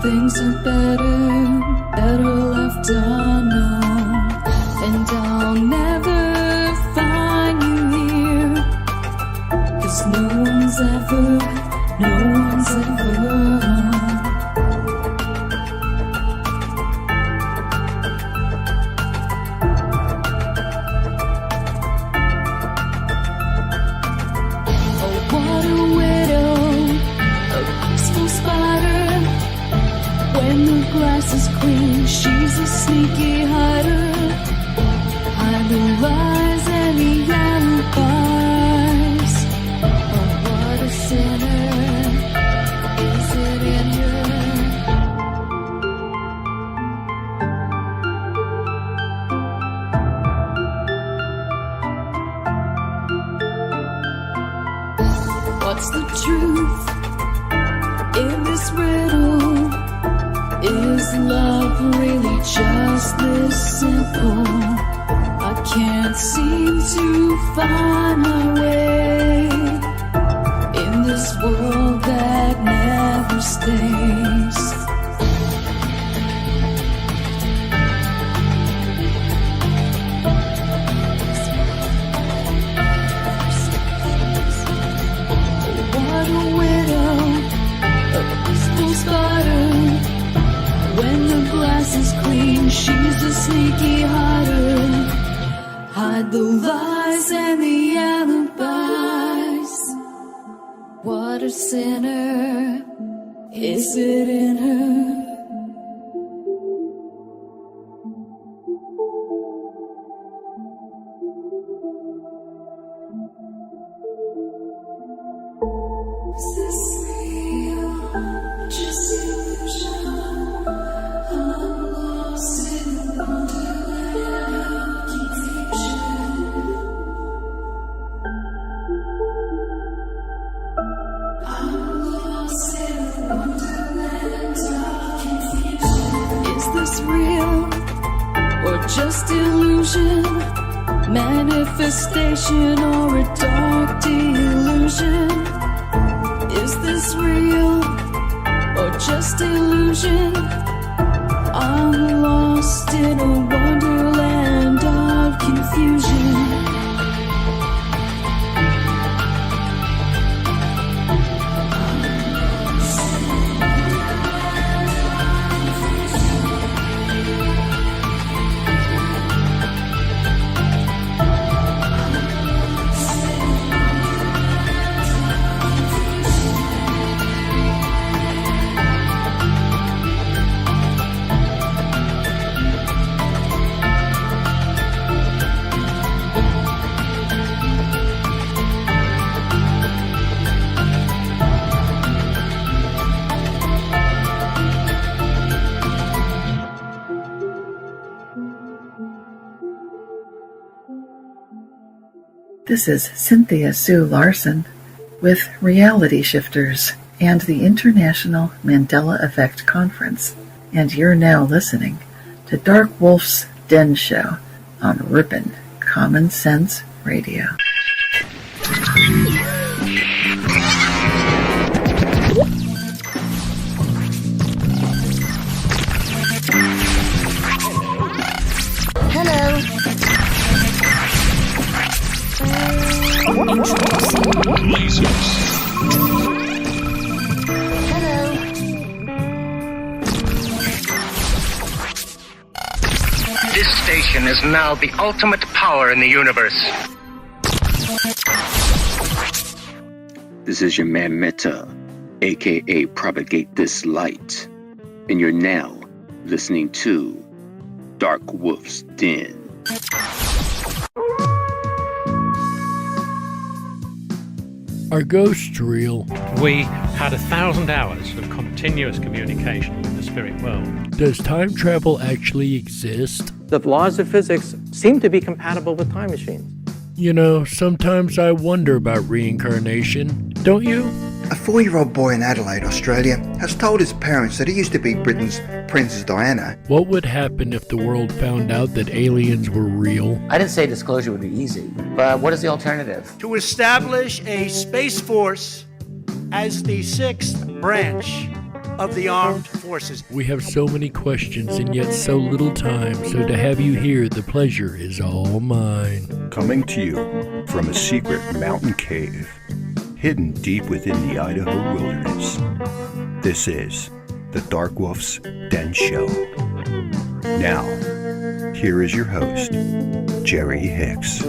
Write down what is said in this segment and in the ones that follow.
things are better left unknown. And I'll never find you here, 'cause no one's ever is clean, she's a sneaky hider. Hide the lies and the alibis. Oh, what a sinner. Is it in her? What's the truth in this riddle? Is love really just this simple? I can't seem to find my way in this world that never stays. What a widow, a peaceful spider. When the glass is clean, she's a sneaky hider. Hide the lies and the alibis. What a sinner. Is it in her? Is this real? Just illusion? Real or just illusion, manifestation or a dark delusion? Is this real or just illusion? I'm lost in a wonderland of confusion. This is Cynthia Sue Larson with Reality Shifters and the International Mandela Effect Conference, and you're now listening to Darkwolf's Den Show on Rippin' Common Sense Radio. Hello. Lasers. Hello. This station is now the ultimate power in the universe. This is your man Meta, aka Propagate This Light, and you're now listening to Darkwolf's Den. Are ghosts real? We had 1,000 hours of continuous communication with the spirit world. Does time travel actually exist? The laws of physics seem to be compatible with time machines. You know, sometimes I wonder about reincarnation. Don't you? A 4-year-old boy in Adelaide, Australia, has told his parents that he used to be Britain's Princess Diana. What would happen if the world found out that aliens were real? I didn't say disclosure would be easy, but what is the alternative? To establish a space force as the 6th branch of the armed forces. We have so many questions and yet so little time, so to have you here, the pleasure is all mine. Coming to you from a secret mountain cave, hidden deep within the Idaho wilderness, this is the Darkwolf's Den Show. Now, here is your host, Jerry Hicks.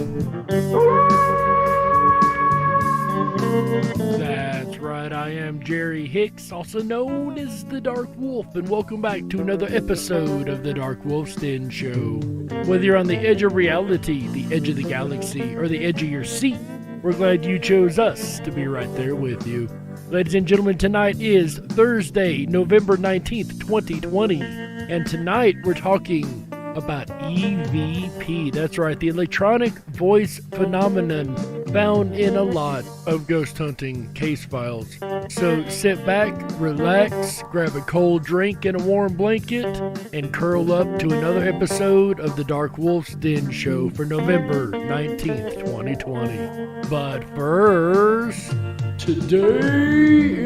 That's right, I am Jerry Hicks, also known as the Dark Wolf, and welcome back to another episode of the Darkwolf's Den Show. Whether you're on the edge of reality, the edge of the galaxy, or the edge of your seat, we're glad you chose us to be right there with you. Ladies and gentlemen, tonight is Thursday, November 19th, 2020, and tonight we're talking about E.V.P. That's right, the electronic voice phenomenon found in a lot of ghost hunting case files. So sit back, relax, grab a cold drink and a warm blanket, and curl up to another episode of the Darkwolf's Den Show for November 19th, 2020. But first, today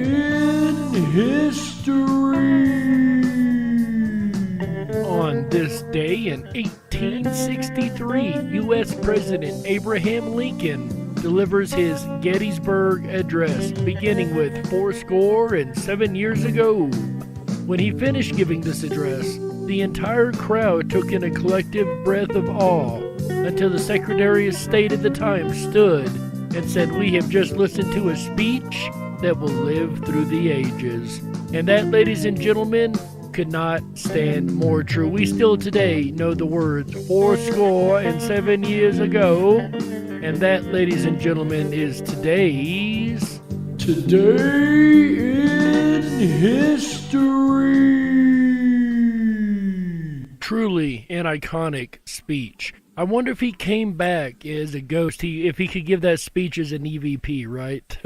in history. On this day in 1863, U.S. President Abraham Lincoln delivers his Gettysburg Address, beginning with 7 years ago. When he finished giving this address, the entire crowd took in a collective breath of awe until the Secretary of State at the time stood and said, "We have just listened to a speech that will live through the ages." And that, ladies and gentlemen, could not stand more true. We still today know the words 7 years ago, and that, ladies and gentlemen, is today's Today in History. Truly an iconic speech. I wonder if he came back as a ghost, if he could give that speech as an EVP, right?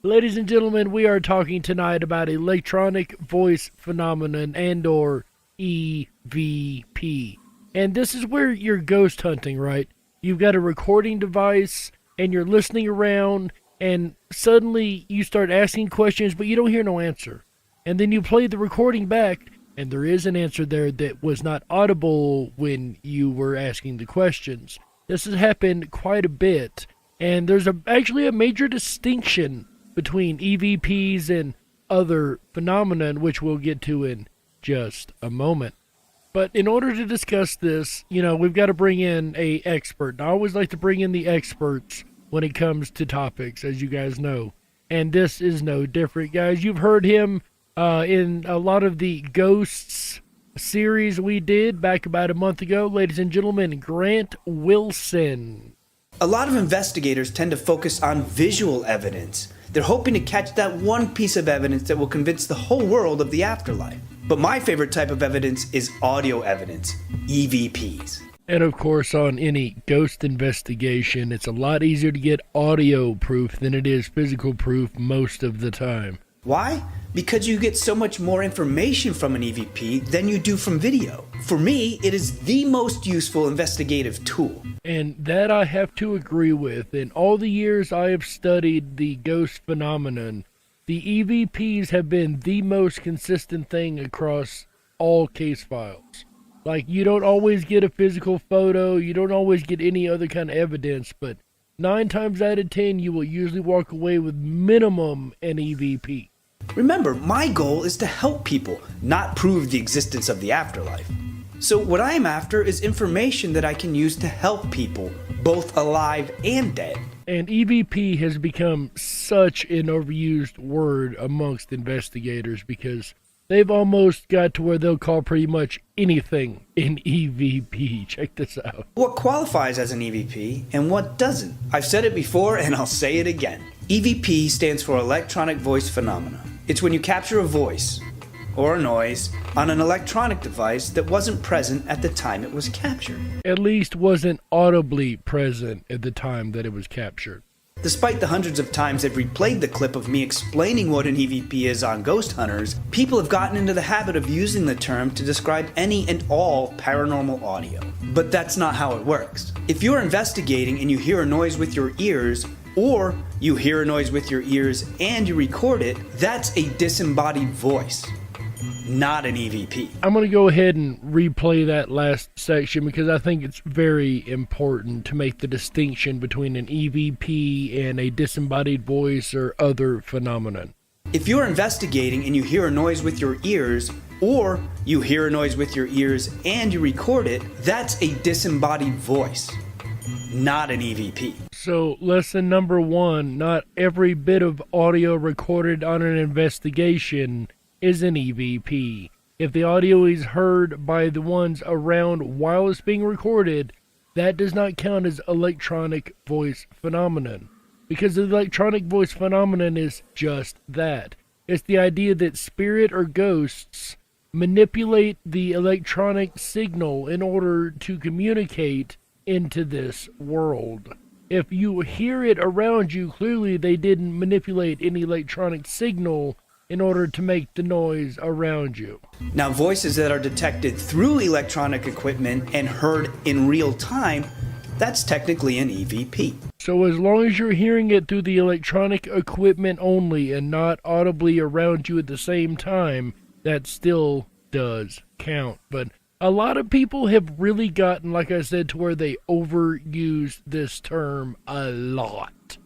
Ladies and gentlemen, we are talking tonight about electronic voice phenomenon and or EVP. And this is where you're ghost hunting, right? You've got a recording device and you're listening around and suddenly you start asking questions but you don't hear no answer. And then you play the recording back and there is an answer there that was not audible when you were asking the questions. This has happened quite a bit, and there's actually a major distinction between EVPs and other phenomena, which we'll get to in just a moment. But in order to discuss this, we've got to bring in an expert. I always like to bring in the experts when it comes to topics, as you guys know. And this is no different, guys. You've heard him in a lot of the Ghosts series we did back about a month ago. Ladies and gentlemen, Grant Wilson. A lot of investigators tend to focus on visual evidence. They're hoping to catch that one piece of evidence that will convince the whole world of the afterlife. But my favorite type of evidence is audio evidence, EVPs. And of course, on any ghost investigation, it's a lot easier to get audio proof than it is physical proof most of the time. Why? Because you get so much more information from an EVP than you do from video. For me, it is the most useful investigative tool. And that I have to agree with. In all the years I have studied the ghost phenomenon, the EVPs have been the most consistent thing across all case files. Like, you don't always get a physical photo, you don't always get any other kind of evidence, but 9 times out of 10, you will usually walk away with minimum an EVP. Remember, my goal is to help people, not prove the existence of the afterlife. So what I'm after is information that I can use to help people, both alive and dead. And EVP has become such an overused word amongst investigators because they've almost got to where they'll call pretty much anything an EVP. Check this out. What qualifies as an EVP and what doesn't? I've said it before and I'll say it again. EVP stands for electronic voice phenomena. It's when you capture a voice or a noise on an electronic device that wasn't present at the time it was captured. At least wasn't audibly present at the time that it was captured. Despite the hundreds of times I've replayed the clip of me explaining what an EVP is on Ghost Hunters, people have gotten into the habit of using the term to describe any and all paranormal audio. But that's not how it works. If you're investigating and you hear a noise with your ears, or you hear a noise with your ears and you record it, that's a disembodied voice, not an EVP. I'm going to go ahead and replay that last section because I think it's very important to make the distinction between an EVP and a disembodied voice or other phenomenon. If you're investigating and you hear a noise with your ears, or you hear a noise with your ears and you record it, that's a disembodied voice, not an EVP. So, lesson number 1, not every bit of audio recorded on an investigation is an EVP. If the audio is heard by the ones around while it's being recorded, that does not count as electronic voice phenomenon. Because the electronic voice phenomenon is just that. It's the idea that spirit or ghosts manipulate the electronic signal in order to communicate into this world. If you hear it around you, clearly they didn't manipulate any electronic signal in order to make the noise around you. Now, voices that are detected through electronic equipment and heard in real time, that's technically an EVP. So as long as you're hearing it through the electronic equipment only and not audibly around you at the same time, that still does count. But a lot of people have really gotten, like I said, to where they overuse this term a lot.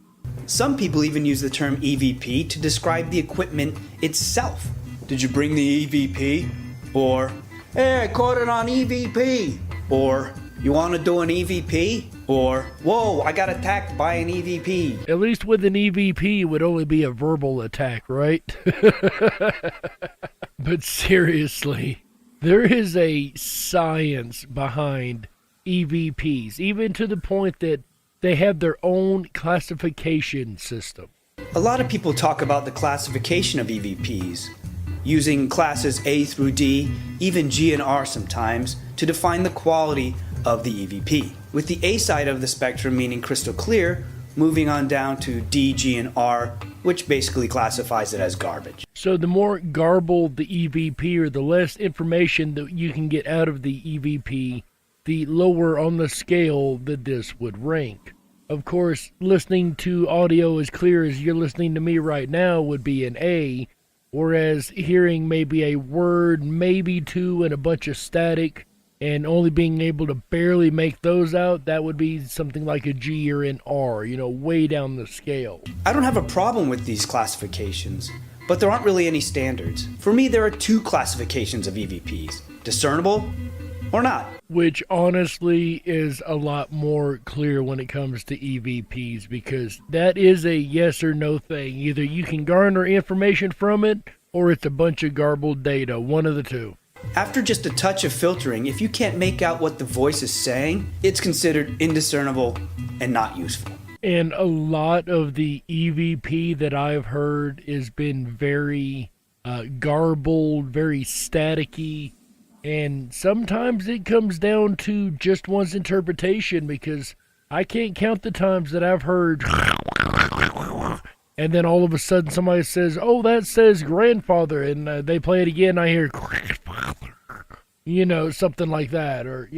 Some people even use the term EVP to describe the equipment itself. Did you bring the EVP? Or, hey, I caught it on EVP. Or, you want to do an EVP? Or, whoa, I got attacked by an EVP. At least with an EVP, it would only be a verbal attack, right? But seriously, there is a science behind EVPs, even to the point that they have their own classification system. A lot of people talk about the classification of EVPs, using classes A through D, even G and R sometimes, to define the quality of the EVP. With the A side of the spectrum meaning crystal clear, moving on down to D, G, and R, which basically classifies it as garbage. So the more garbled the EVP or the less information that you can get out of the EVP, the lower on the scale that this would rank. Of course, listening to audio as clear as you're listening to me right now would be an A, whereas hearing maybe a word, maybe two, and a bunch of static, and only being able to barely make those out, that would be something like a G or an R, way down the scale. I don't have a problem with these classifications, but there aren't really any standards. For me, there are two classifications of EVPs, discernible or not. Which honestly is a lot more clear when it comes to EVPs, because that is a yes or no thing. Either you can garner information from it, or it's a bunch of garbled data, one of the two. After just a touch of filtering, if you can't make out what the voice is saying, it's considered indiscernible and not useful. And a lot of the EVP that I've heard has been very garbled, very staticky, and sometimes it comes down to just one's interpretation, because I can't count the times that I've heard and then all of a sudden somebody says, oh, that says grandfather, and they play it again, I hear something like that, or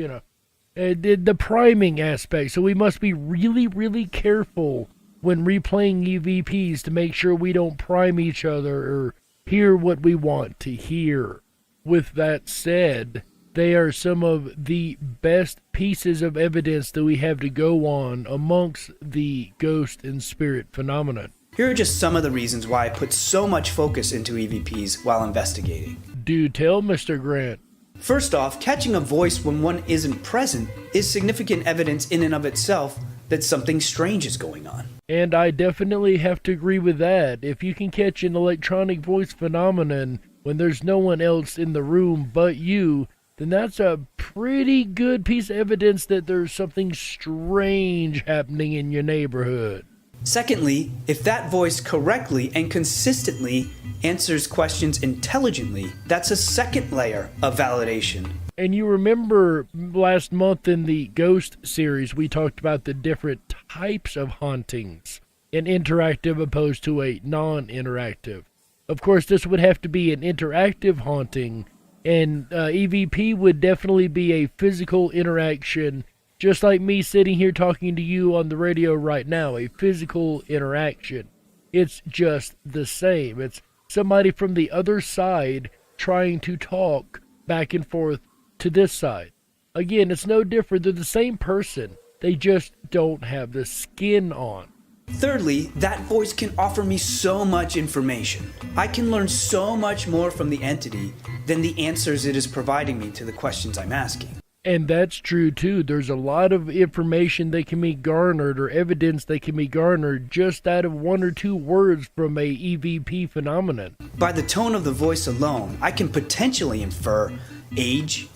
the priming aspect. So we must be really, really careful when replaying EVPs to make sure we don't prime each other or hear what we want to hear. With that said, they are some of the best pieces of evidence that we have to go on amongst the ghost and spirit phenomenon. Here are just some of the reasons why I put so much focus into EVPs while investigating. Do tell, Mr. Grant. First off, catching a voice when one isn't present is significant evidence in and of itself that something strange is going on. And I definitely have to agree with that. If you can catch an electronic voice phenomenon when there's no one else in the room but you, then that's a pretty good piece of evidence that there's something strange happening in your neighborhood. Secondly, if that voice correctly and consistently answers questions intelligently, that's a second layer of validation. And you remember last month in the Ghost series, we talked about the different types of hauntings, an interactive opposed to a non-interactive. Of course, this would have to be an interactive haunting, and EVP would definitely be a physical interaction, Just like me sitting here talking to you on the radio right now, a physical interaction. It's just the same. It's somebody from the other side trying to talk back and forth to this side. Again, it's no different. They're the same person. They just don't have the skin on. Thirdly, that voice can offer me so much information. I can learn so much more from the entity than the answers it is providing me to the questions I'm asking. And that's true too. There's a lot of information that can be garnered, or evidence that can be garnered, just out of one or two words from a E.V.P. phenomenon. By the tone of the voice alone, I can potentially infer age,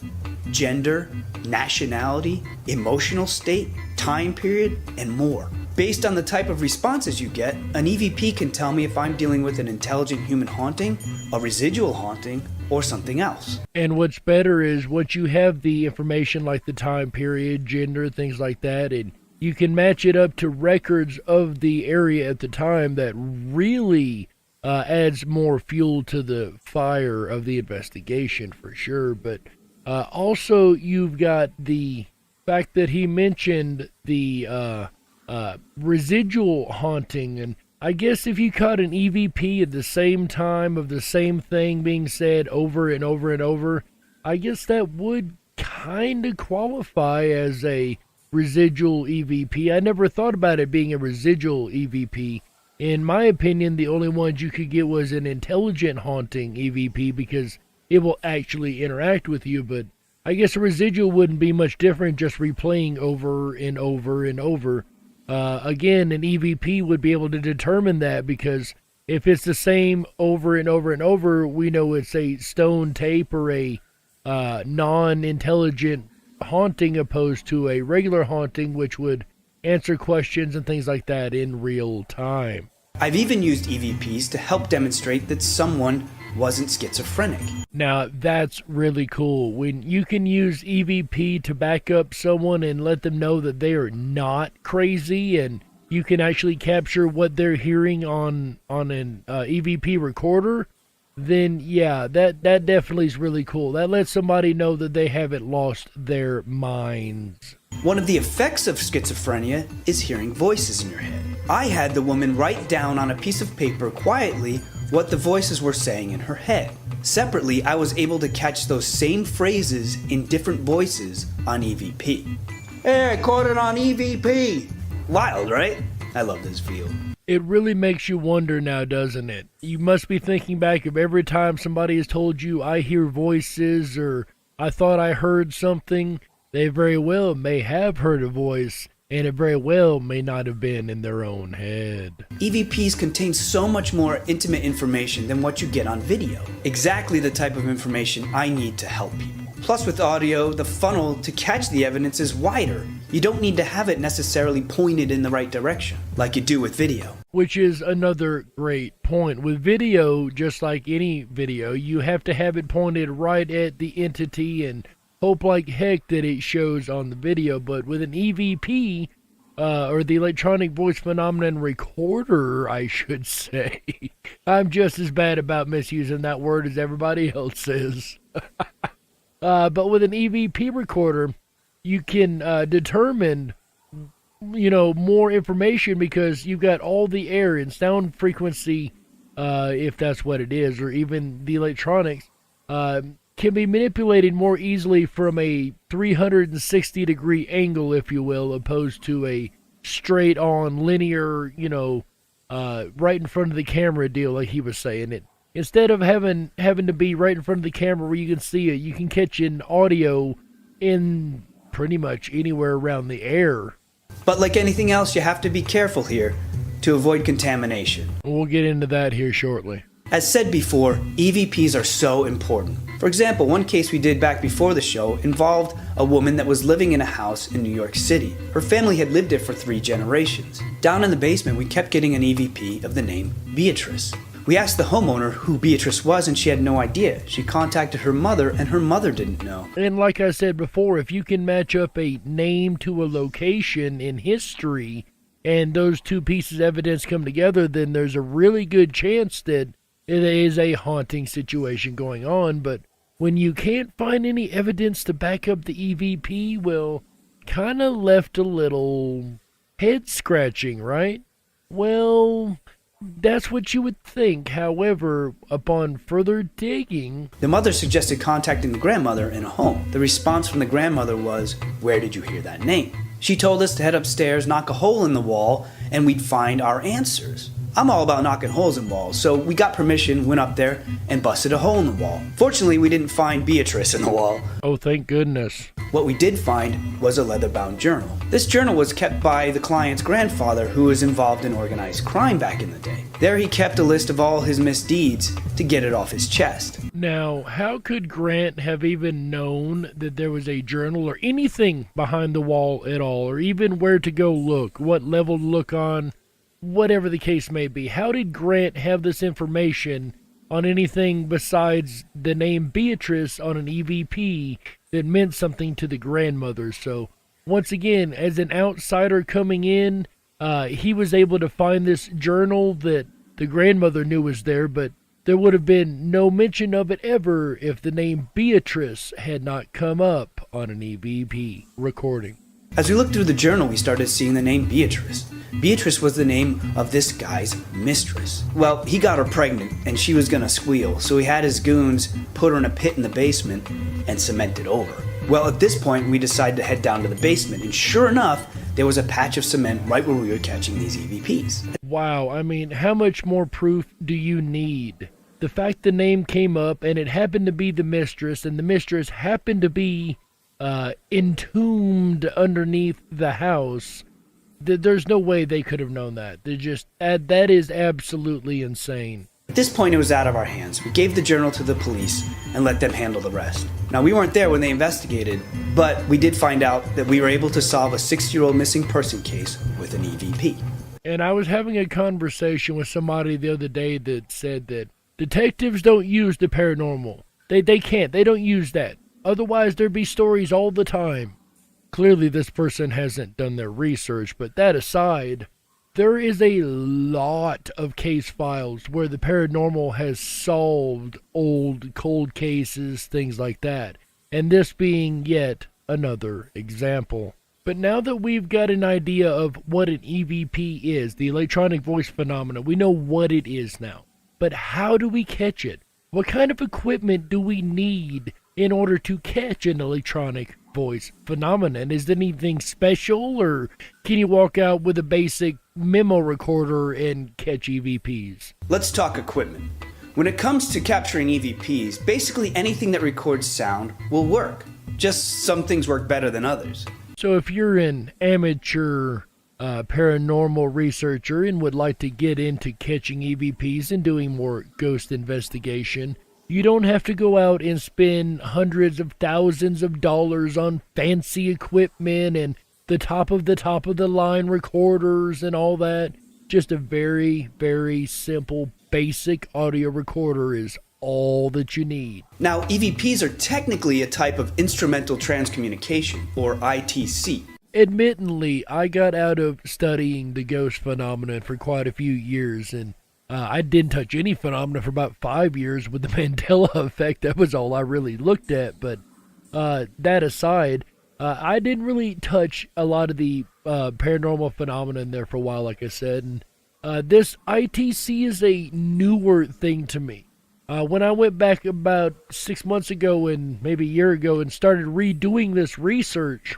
gender, nationality, emotional state, time period, and more. Based on the type of responses you get, an E.V.P. can tell me if I'm dealing with an intelligent human haunting, a residual haunting, or something else. And what's better is once you have the information like the time period, gender, things like that, and you can match it up to records of the area at the time, that really adds more fuel to the fire of the investigation for sure. But also you've got the fact that he mentioned the residual haunting, and I guess if you caught an E.V.P. at the same time of the same thing being said over and over and over, I guess that would kind of qualify as a residual E.V.P. I never thought about it being a residual E.V.P. In my opinion, the only ones you could get was an intelligent haunting E.V.P. because it will actually interact with you, but I guess a residual wouldn't be much different, just replaying over and over and over. Again, an E.V.P. would be able to determine that, because if it's the same over and over and over, we know it's a stone tape or a non-intelligent haunting, opposed to a regular haunting, which would answer questions and things like that in real time. I've even used E.V.Ps to help demonstrate that someone wasn't schizophrenic. Now, that's really cool. When you can use E.V.P. to back up someone and let them know that they are not crazy, and you can actually capture what they're hearing on an E.V.P. recorder, then yeah, that definitely is really cool. That lets somebody know that they haven't lost their minds. One of the effects of schizophrenia is hearing voices in your head. I had the woman write down on a piece of paper quietly what the voices were saying in her head. Separately, I was able to catch those same phrases in different voices on E.V.P. Hey, I caught it on E.V.P. Wild, right? I love this field. It really makes you wonder now, doesn't it? You must be thinking back of every time somebody has told you, I hear voices, or I thought I heard something. They very well may have heard a voice, and it very well may not have been in their own head. E.V.Ps contain so much more intimate information than what you get on video. Exactly the type of information I need to help people. Plus, with audio, the funnel to catch the evidence is wider. You don't need to have it necessarily pointed in the right direction, like you do with video. Which is another great point. With video, just like any video, you have to have it pointed right at the entity and hope like heck that it shows on the video. But with an E.V.P., or the electronic voice phenomenon recorder, I should say, I'm just as bad about misusing that word as everybody else is. But with an E.V.P. recorder, you can determine, more information, because you've got all the air and sound frequency, if that's what it is, or even the electronics, can be manipulated more easily from a 360-degree angle, if you will, opposed to a straight-on linear, right in front of the camera deal, like he was saying it. Instead of having to be right in front of the camera where you can see it, you can catch an audio in pretty much anywhere around the air. But like anything else, you have to be careful here to avoid contamination. We'll get into that here shortly. As said before, E.V.Ps are so important. For example, one case we did back before the show involved a woman that was living in a house in New York City. Her family had lived there for 3 generations. Down in the basement, we kept getting an E.V.P. of the name Beatrice. We asked the homeowner who Beatrice was, and she had no idea. She contacted her mother, and her mother didn't know. And like I said before, if you can match up a name to a location in history, and those two pieces of evidence come together, then there's a really good chance that it is a haunting situation going on. But when you can't find any evidence to back up the E.V.P., well, kind of left a little head scratching, right? Well, that's what you would think. However, upon further digging, the mother suggested contacting the grandmother in a home. The response from the grandmother was, "Where did you hear that name?" She told us to head upstairs, knock a hole in the wall, and we'd find our answers. I'm all about knocking holes in walls, so we got permission, went up there, and busted a hole in the wall. Fortunately, we didn't find Beatrice in the wall. Oh, thank goodness. What we did find was a leather-bound journal. This journal was kept by the client's grandfather, who was involved in organized crime back in the day. There he kept a list of all his misdeeds to get it off his chest. Now, how could Grant have even known that there was a journal or anything behind the wall at all, or even where to go look, what level to look on? Whatever the case may be, how did Grant have this information on anything besides the name Beatrice on an EVP that meant something to the grandmother? So, once again, as an outsider coming in, he was able to find this journal that the grandmother knew was there, but there would have been no mention of it ever if the name Beatrice had not come up on an EVP recording. As we looked through the journal, we started seeing the name Beatrice. Beatrice was the name of this guy's mistress. Well, he got her pregnant, and she was gonna squeal, so he had his goons put her in a pit in the basement and cement it over. Well, at this point, we decided to head down to the basement, and sure enough, there was a patch of cement right where we were catching these EVPs. Wow, I mean, how much more proof do you need? The fact the name came up, and it happened to be the mistress, and the mistress happened to be entombed underneath the house. There's no way they could have known that. That is absolutely insane. At this point, it was out of our hands. We gave the journal to the police and let them handle the rest. Now, we weren't there when they investigated, but we did find out that we were able to solve a 6-year-old missing person case with an EVP. And I was having a conversation with somebody the other day that said that detectives don't use the paranormal. They can't. They don't use that. Otherwise, there'd be stories all the time. Clearly, this person hasn't done their research, but that aside, there is a lot of case files where the paranormal has solved old cold cases, things like that. And this being yet another example. But now that we've got an idea of what an EVP is, the electronic voice phenomena, we know what it is now. But how do we catch it? What kind of equipment do we need in order to catch an electronic voice phenomenon? Is there anything special, or can you walk out with a basic memo recorder and catch EVPs? Let's talk equipment. When it comes to capturing EVPs, basically anything that records sound will work. Just some things work better than others. So if you're an amateur paranormal researcher and would like to get into catching EVPs and doing more ghost investigation, you don't have to go out and spend hundreds of thousands of dollars on fancy equipment and the top of the line recorders and all that. Just a very, very simple, basic audio recorder is all that you need. Now, EVPs are technically a type of instrumental transcommunication, or ITC. Admittedly, I got out of studying the ghost phenomenon for quite a few years, and I didn't touch any phenomena for about 5 years with the Mandela effect. That was all I really looked at. But that aside, I didn't really touch a lot of the paranormal phenomenon there for a while, like I said. And this ITC is a newer thing to me. When I went back about 6 months ago and maybe a year ago and started redoing this research,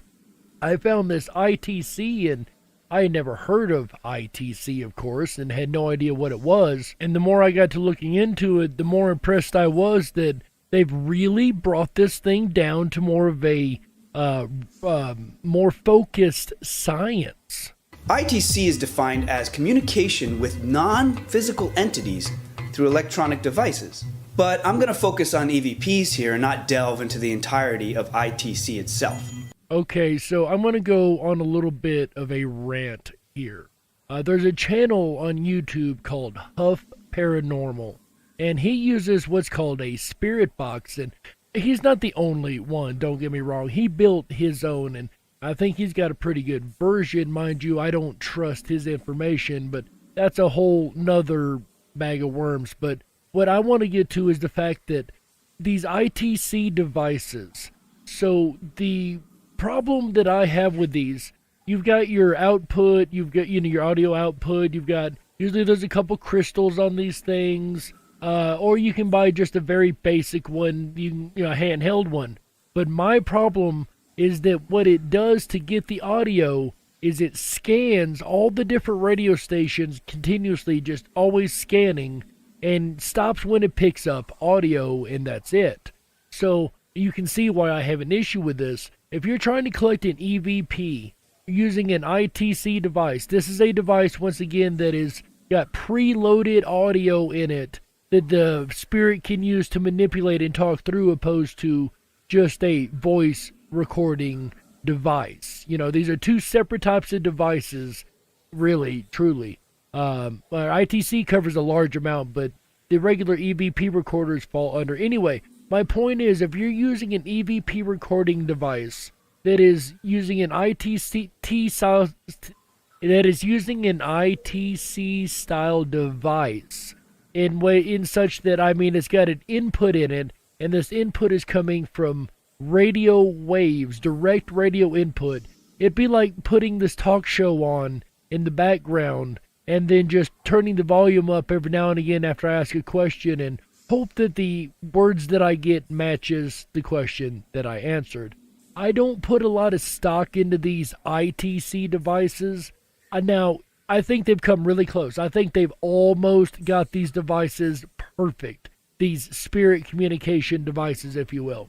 I found this ITC, and I had never heard of ITC, of course, and had no idea what it was. And the more I got to looking into it, the more impressed I was that they've really brought this thing down to more of a more focused science. ITC is defined as communication with non-physical entities through electronic devices. But I'm going to focus on EVPs here and not delve into the entirety of ITC itself. Okay, so I'm going to go on a little bit of a rant here. There's a channel on YouTube called Huff Paranormal, and he uses what's called a spirit box, and he's not the only one, don't get me wrong. He built his own, and I think he's got a pretty good version. Mind you, I don't trust his information, but that's a whole nother bag of worms. But what I want to get to is the fact that these ITC devices, so the problem that I have with these, you've got your output, you've got, your audio output, you've got, usually there's a couple crystals on these things, or you can buy just a very basic one, a handheld one. But my problem is that what it does to get the audio is it scans all the different radio stations continuously, just always scanning, and stops when it picks up audio, and that's it. So you can see why I have an issue with this. If you're trying to collect an E.V.P. using an ITC device, this is a device, once again, that is got preloaded audio in it that the spirit can use to manipulate and talk through, opposed to just a voice recording device. These are two separate types of devices, really, truly. ITC covers a large amount, but the regular E.V.P. recorders fall under. Anyway, my point is, if you're using an E.V.P. recording device that is using an ITC style device in such that, it's got an input in it, and this input is coming from radio waves, direct radio input. It'd be like putting this talk show on in the background and then just turning the volume up every now and again after I ask a question and hope that the words that I get matches the question that I answered. I don't put a lot of stock into these ITC devices. Now, I think they've come really close. I think they've almost got these devices perfect. These spirit communication devices, if you will.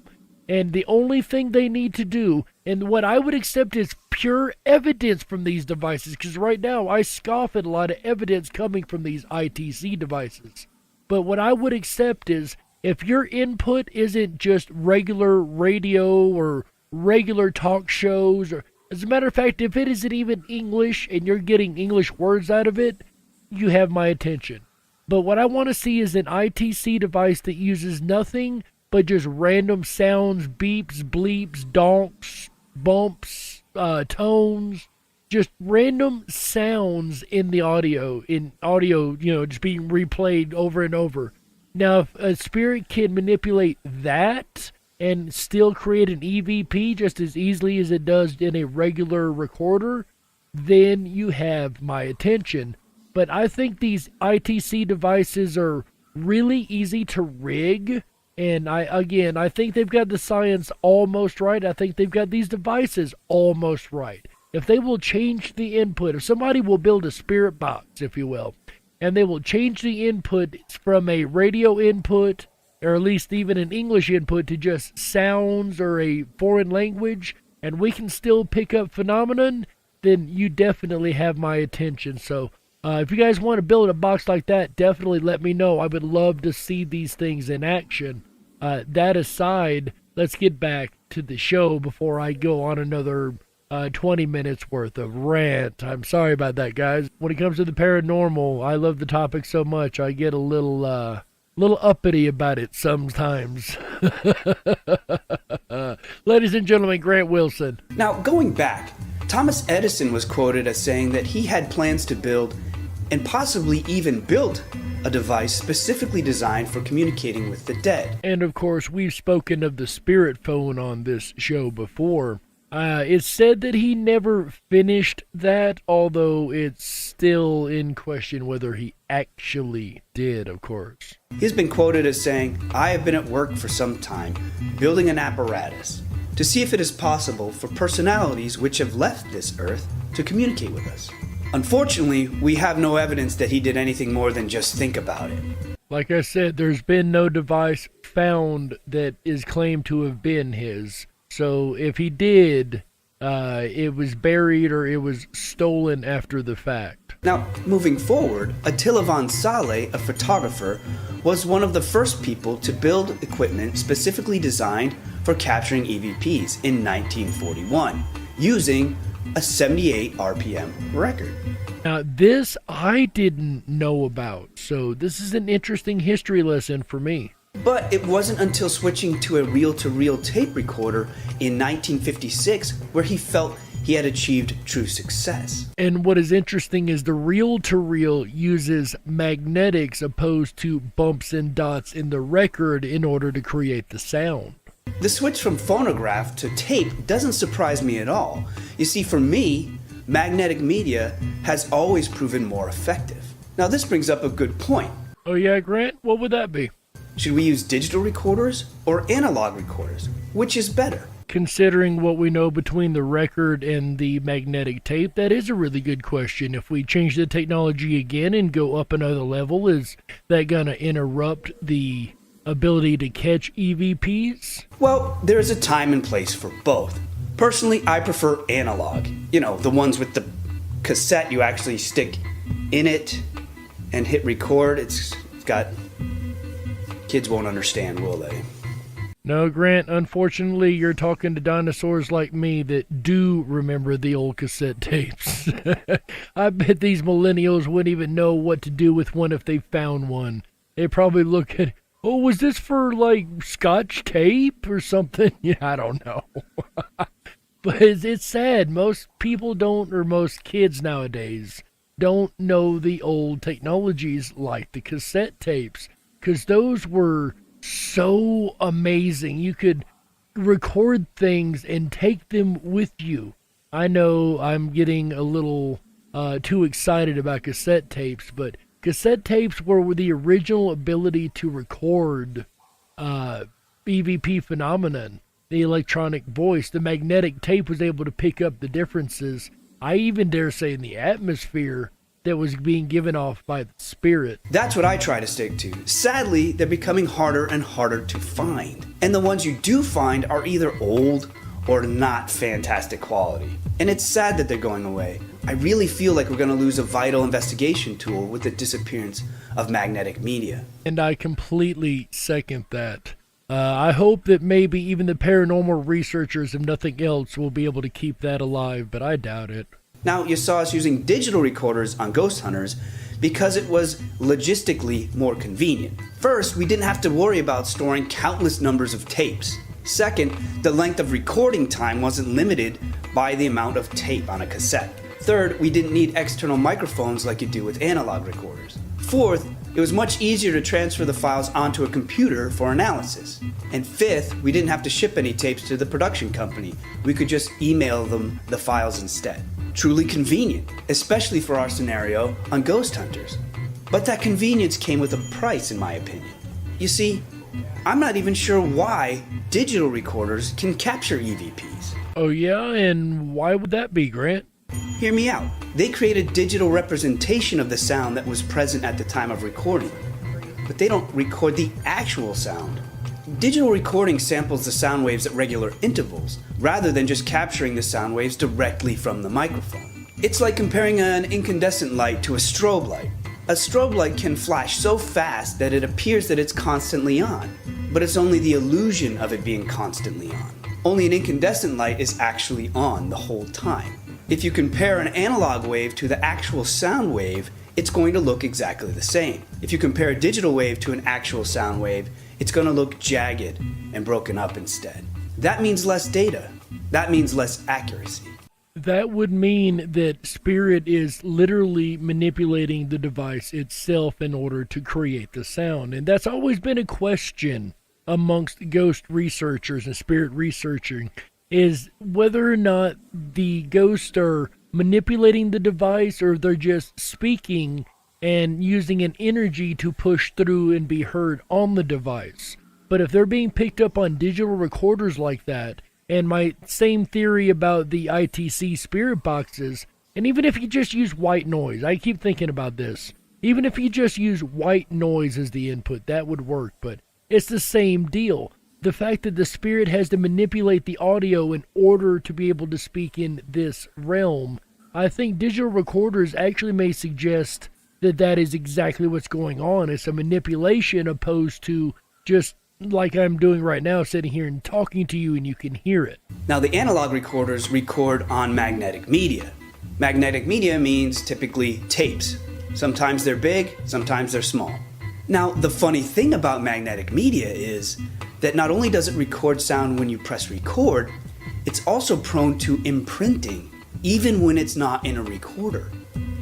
And the only thing they need to do, and what I would accept is pure evidence from these devices, because right now I scoff at a lot of evidence coming from these ITC devices. But what I would accept is, if your input isn't just regular radio or regular talk shows, or as a matter of fact, if it isn't even English and you're getting English words out of it, you have my attention. But what I want to see is an ITC device that uses nothing but just random sounds, beeps, bleeps, donks, bumps, tones, just random sounds in the audio, just being replayed over and over. Now, if a spirit can manipulate that and still create an E.V.P. just as easily as it does in a regular recorder, then you have my attention. But I think these ITC devices are really easy to rig. And I think they've got the science almost right. I think they've got these devices almost right. If they will change the input, if somebody will build a spirit box, if you will, and they will change the input from a radio input, or at least even an English input, to just sounds or a foreign language, and we can still pick up phenomenon, then you definitely have my attention. So if you guys want to build a box like that, definitely let me know. I would love to see these things in action. That aside, let's get back to the show before I go on another 20 minutes worth of rant. I'm sorry about that, guys. When it comes to the paranormal, I love the topic so much, I get a little uppity about it sometimes. Ladies and gentlemen, Grant Wilson. Now, going back, Thomas Edison was quoted as saying that he had plans to build and possibly even build a device specifically designed for communicating with the dead. And of course, we've spoken of the spirit phone on this show before. It's said that he never finished that, although it's still in question whether he actually did, of course. He's been quoted as saying, "I have been at work for some time, building an apparatus, to see if it is possible for personalities which have left this earth to communicate with us." Unfortunately, we have no evidence that he did anything more than just think about it. Like I said, there's been no device found that is claimed to have been his. So if he did, it was buried or it was stolen after the fact. Now, moving forward, Attila von Saleh, a photographer, was one of the first people to build equipment specifically designed for capturing EVPs in 1941, using a 78 RPM record. Now, this I didn't know about, so this is an interesting history lesson for me. But it wasn't until switching to a reel-to-reel tape recorder in 1956 where he felt he had achieved true success. And what is interesting is the reel-to-reel uses magnetics opposed to bumps and dots in the record in order to create the sound. The switch from phonograph to tape doesn't surprise me at all. You see, for me, magnetic media has always proven more effective. Now this brings up a good point. Oh yeah, Grant? What would that be? Should we use digital recorders or analog recorders? Which is better? Considering what we know between the record and the magnetic tape, that is a really good question. If we change the technology again and go up another level, is that going to interrupt the ability to catch EVPs? Well, there's a time and place for both. Personally, I prefer analog. You know, the ones with the cassette you actually stick in it and hit record. It's got... Kids won't understand, will they? No, Grant, unfortunately, you're talking to dinosaurs like me that do remember the old cassette tapes. I bet these millennials wouldn't even know what to do with one if they found one. They'd probably look at, oh, was this for, like, Scotch tape or something? Yeah, I don't know. But it's sad. Most people don't, or most kids nowadays, don't know the old technologies like the cassette tapes. Because those were so amazing. You could record things and take them with you. I know I'm getting a little too excited about cassette tapes, but cassette tapes were the original ability to record E.V.P phenomenon, the electronic voice. The magnetic tape was able to pick up the differences, I even dare say, in the atmosphere that was being given off by the spirit. That's what I try to stick to. Sadly, they're becoming harder and harder to find. And the ones you do find are either old or not fantastic quality. And it's sad that they're going away. I really feel like we're going to lose a vital investigation tool with the disappearance of magnetic media. And I completely second that. I hope that maybe even the paranormal researchers, if nothing else, will be able to keep that alive, but I doubt it. Now, you saw us using digital recorders on ghost hunters because it was logistically more convenient. First, we didn't have to worry about storing countless numbers of tapes. Second, the length of recording time wasn't limited by the amount of tape on a cassette. Third, we didn't need external microphones like you do with analog recorders. Fourth, it was much easier to transfer the files onto a computer for analysis. And fifth, we didn't have to ship any tapes to the production company. We could just email them the files instead. Truly convenient, especially for our scenario on ghost hunters. But that convenience came with a price, in my opinion. You see, I'm not even sure why digital recorders can capture EVPs. Oh yeah, and why would that be, Grant? Hear me out. They create a digital representation of the sound that was present at the time of recording, but they don't record the actual sound. Digital recording samples the sound waves at regular intervals, rather than just capturing the sound waves directly from the microphone. It's like comparing an incandescent light to a strobe light. A strobe light can flash so fast that it appears that it's constantly on, but it's only the illusion of it being constantly on. Only an incandescent light is actually on the whole time. If you compare an analog wave to the actual sound wave, it's going to look exactly the same. If you compare a digital wave to an actual sound wave, it's going to look jagged and broken up instead. That means less data. That means less accuracy. That would mean that spirit is literally manipulating the device itself in order to create the sound. And that's always been a question amongst ghost researchers and spirit researching, is whether or not the ghosts are manipulating the device or they're just speaking and using an energy to push through and be heard on the device. But if they're being picked up on digital recorders like that, and my same theory about the ITC spirit boxes, and even if you just use white noise, I keep thinking about this, even if you just use white noise as the input, that would work, but it's the same deal. The fact that the spirit has to manipulate the audio in order to be able to speak in this realm, I think digital recorders actually may suggest that that is exactly what's going on. It's a manipulation opposed to just like I'm doing right now, sitting here and talking to you and you can hear it. Now, the analog recorders record on magnetic media. Magnetic media means typically tapes. Sometimes they're big, sometimes they're small. Now, the funny thing about magnetic media is that not only does it record sound when you press record, it's also prone to imprinting, even when it's not in a recorder.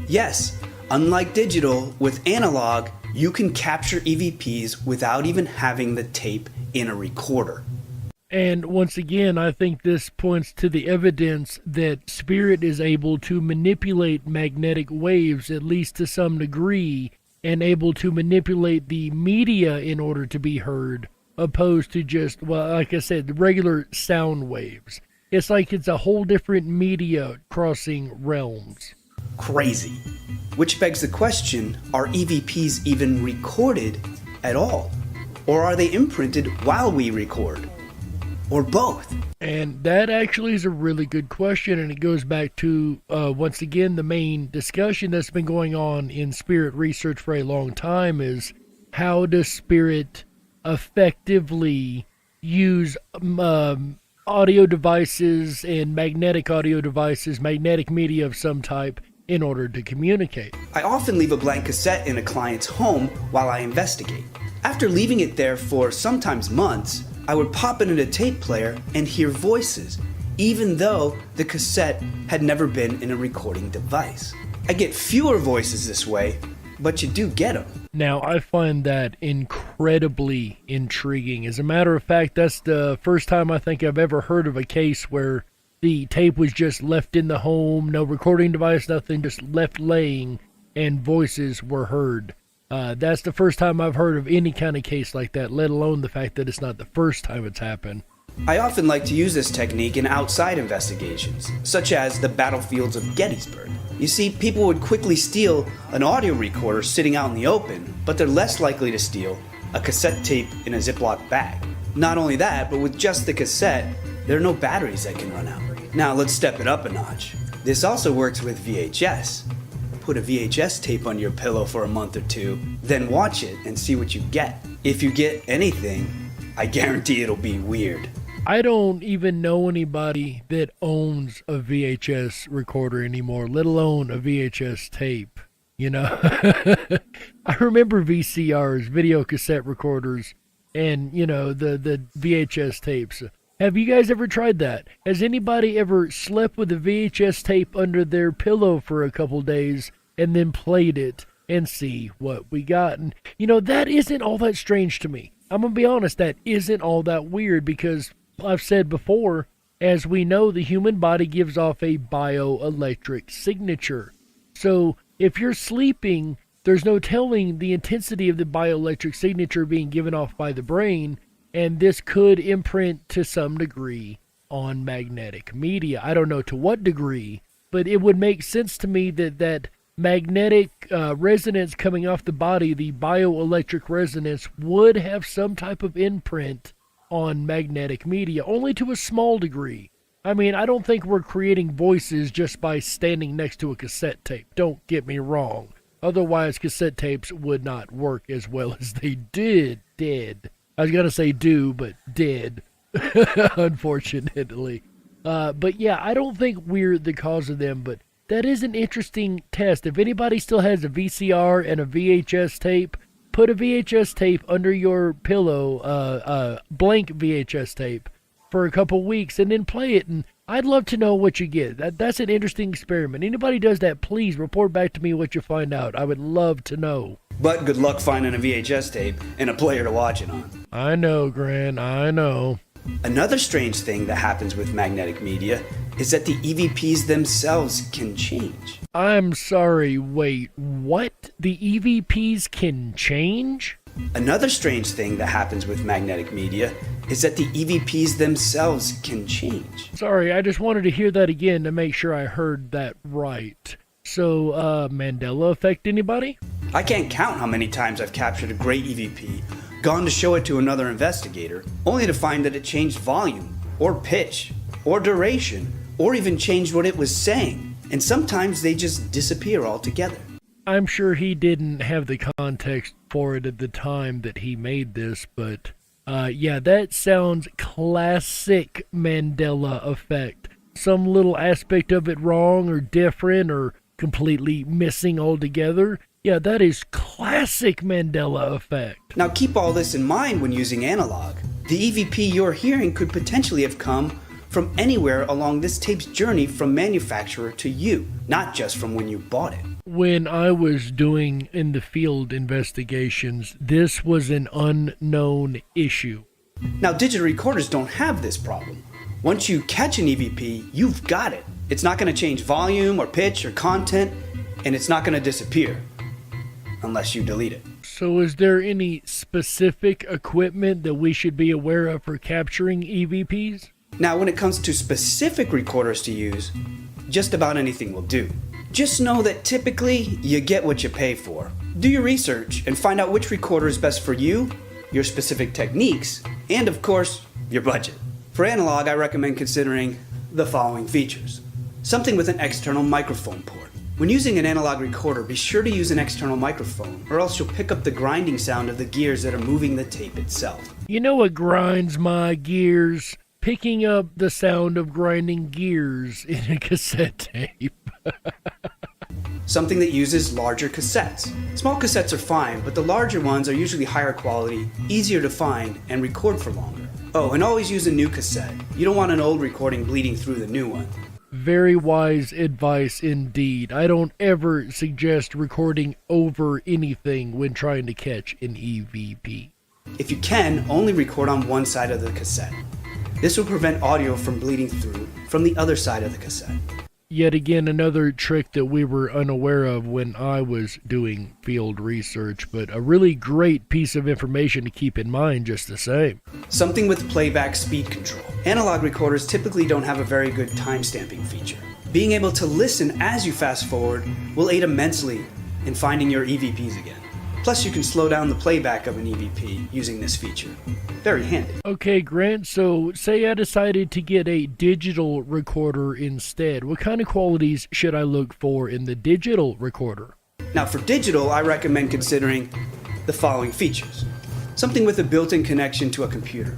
Yes, unlike digital, with analog, you can capture EVPs without even having the tape in a recorder. And once again, I think this points to the evidence that spirit is able to manipulate magnetic waves, at least to some degree, and able to manipulate the media in order to be heard, opposed to just, well, like I said, the regular sound waves. It's like it's a whole different media crossing realms. Crazy. Which begs the question, are EVPs even recorded at all? Or are they imprinted while we record? Or both? And that actually is a really good question, and it goes back to, once again, the main discussion that's been going on in spirit research for a long time is, how does spirit effectively use audio devices and magnetic audio devices, magnetic media of some type, in order to communicate? I often leave a blank cassette in a client's home while I investigate. After leaving it there for sometimes months, I would pop it in a tape player and hear voices, even though the cassette had never been in a recording device. I get fewer voices this way, but you do get them. Now, I find that incredibly intriguing. As a matter of fact, that's the first time I think I've ever heard of a case where the tape was just left in the home, no recording device, nothing, just left laying, and voices were heard. That's the first time I've heard of any kind of case like that, let alone the fact that it's not the first time it's happened. I often like to use this technique in outside investigations, such as the battlefields of Gettysburg. You see, people would quickly steal an audio recorder sitting out in the open, but they're less likely to steal a cassette tape in a Ziploc bag. Not only that, but with just the cassette, there are no batteries that can run out. Now let's step it up a notch. This also works with VHS. Put a VHS tape on your pillow for a month or two, then watch it and see what you get. If you get anything, I guarantee it'll be weird. I don't even know anybody that owns a VHS recorder anymore, let alone a VHS tape. You know, I remember VCRs, video cassette recorders, and, you know, the VHS tapes. Have you guys ever tried that? Has anybody ever slept with a VHS tape under their pillow for a couple days and then played it and see what we got? And, you know, that isn't all that strange to me. I'm going to be honest, that isn't all that weird because I've said before, as we know, the human body gives off a bioelectric signature. So if you're sleeping, there's no telling the intensity of the bioelectric signature being given off by the brain, and this could imprint to some degree on magnetic media. I don't know to what degree, but it would make sense to me that magnetic resonance coming off the body, the bioelectric resonance, would have some type of imprint on magnetic media, only to a small degree. I mean, I don't think we're creating voices just by standing next to a cassette tape. Don't get me wrong. Otherwise, cassette tapes would not work as well as they did. I was going to say do, but did, unfortunately. But yeah, I don't think we're the cause of them, but that is an interesting test. If anybody still has a VCR and a VHS tape, put a VHS tape under your pillow, blank VHS tape, for a couple weeks and then play it, and I'd love to know what you get. That's an interesting experiment. Anybody does that, please report back to me what you find out. I would love to know. But good luck finding a VHS tape and a player to watch it on. I know, Gran, I know. Another strange thing that happens with magnetic media is that the EVPs themselves can change. I'm sorry, wait, what? The EVPs can change? Another strange thing that happens with magnetic media is that the EVPs themselves can change. Sorry, I just wanted to hear that again to make sure I heard that right. So, Mandela effect anybody? I can't count how many times I've captured a great EVP, gone to show it to another investigator, only to find that it changed volume, or pitch, or duration, or even changed what it was saying. And sometimes they just disappear altogether. I'm sure he didn't have the context for it at the time that he made this, but yeah, that sounds classic Mandela effect. Some little aspect of it wrong or different or completely missing altogether. Yeah, that is classic Mandela effect. Now keep all this in mind when using analog. The EVP you're hearing could potentially have come from anywhere along this tape's journey from manufacturer to you, not just from when you bought it. When I was doing in the field investigations, this was an unknown issue. Now, digital recorders don't have this problem. Once you catch an EVP, you've got it. It's not going to change volume or pitch or content, and it's not going to disappear unless you delete it. So is there any specific equipment that we should be aware of for capturing EVPs? Now, when it comes to specific recorders to use, just about anything will do. Just know that typically you get what you pay for. Do your research and find out which recorder is best for you, your specific techniques, and of course, your budget. For analog, I recommend considering the following features. Something with an external microphone port. When using an analog recorder, be sure to use an external microphone, or else you'll pick up the grinding sound of the gears that are moving the tape itself. You know what grinds my gears? Picking up the sound of grinding gears in a cassette tape. Something that uses larger cassettes. Small cassettes are fine, but the larger ones are usually higher quality, easier to find, and record for longer. Oh, and always use a new cassette. You don't want an old recording bleeding through the new one. Very wise advice indeed. I don't ever suggest recording over anything when trying to catch an EVP. If you can, only record on one side of the cassette. This will prevent audio from bleeding through from the other side of the cassette. Yet again, another trick that we were unaware of when I was doing field research, but a really great piece of information to keep in mind just the same. Something with playback speed control. Analog recorders typically don't have a very good time-stamping feature. Being able to listen as you fast forward will aid immensely in finding your EVPs again. Plus, you can slow down the playback of an EVP using this feature. Very handy. Okay, Grant, so say I decided to get a digital recorder instead. What kind of qualities should I look for in the digital recorder? Now, for digital, I recommend considering the following features. Something with a built-in connection to a computer,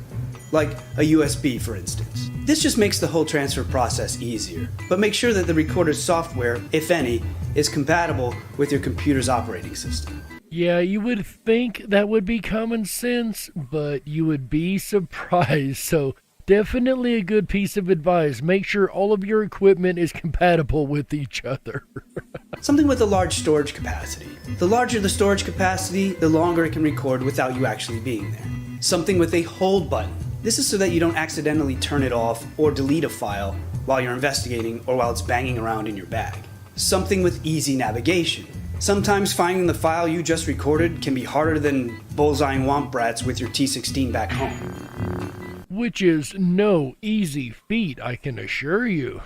like a USB, for instance. This just makes the whole transfer process easier, but make sure that the recorder's software, if any, is compatible with your computer's operating system. Yeah, you would think that would be common sense, but you would be surprised. So definitely a good piece of advice. Make sure all of your equipment is compatible with each other. Something with a large storage capacity. The larger the storage capacity, the longer it can record without you actually being there. Something with a hold button. This is so that you don't accidentally turn it off or delete a file while you're investigating or while it's banging around in your bag. Something with easy navigation. Sometimes finding the file you just recorded can be harder than bullseyeing womp rats with your T16 back home. Which is no easy feat, I can assure you.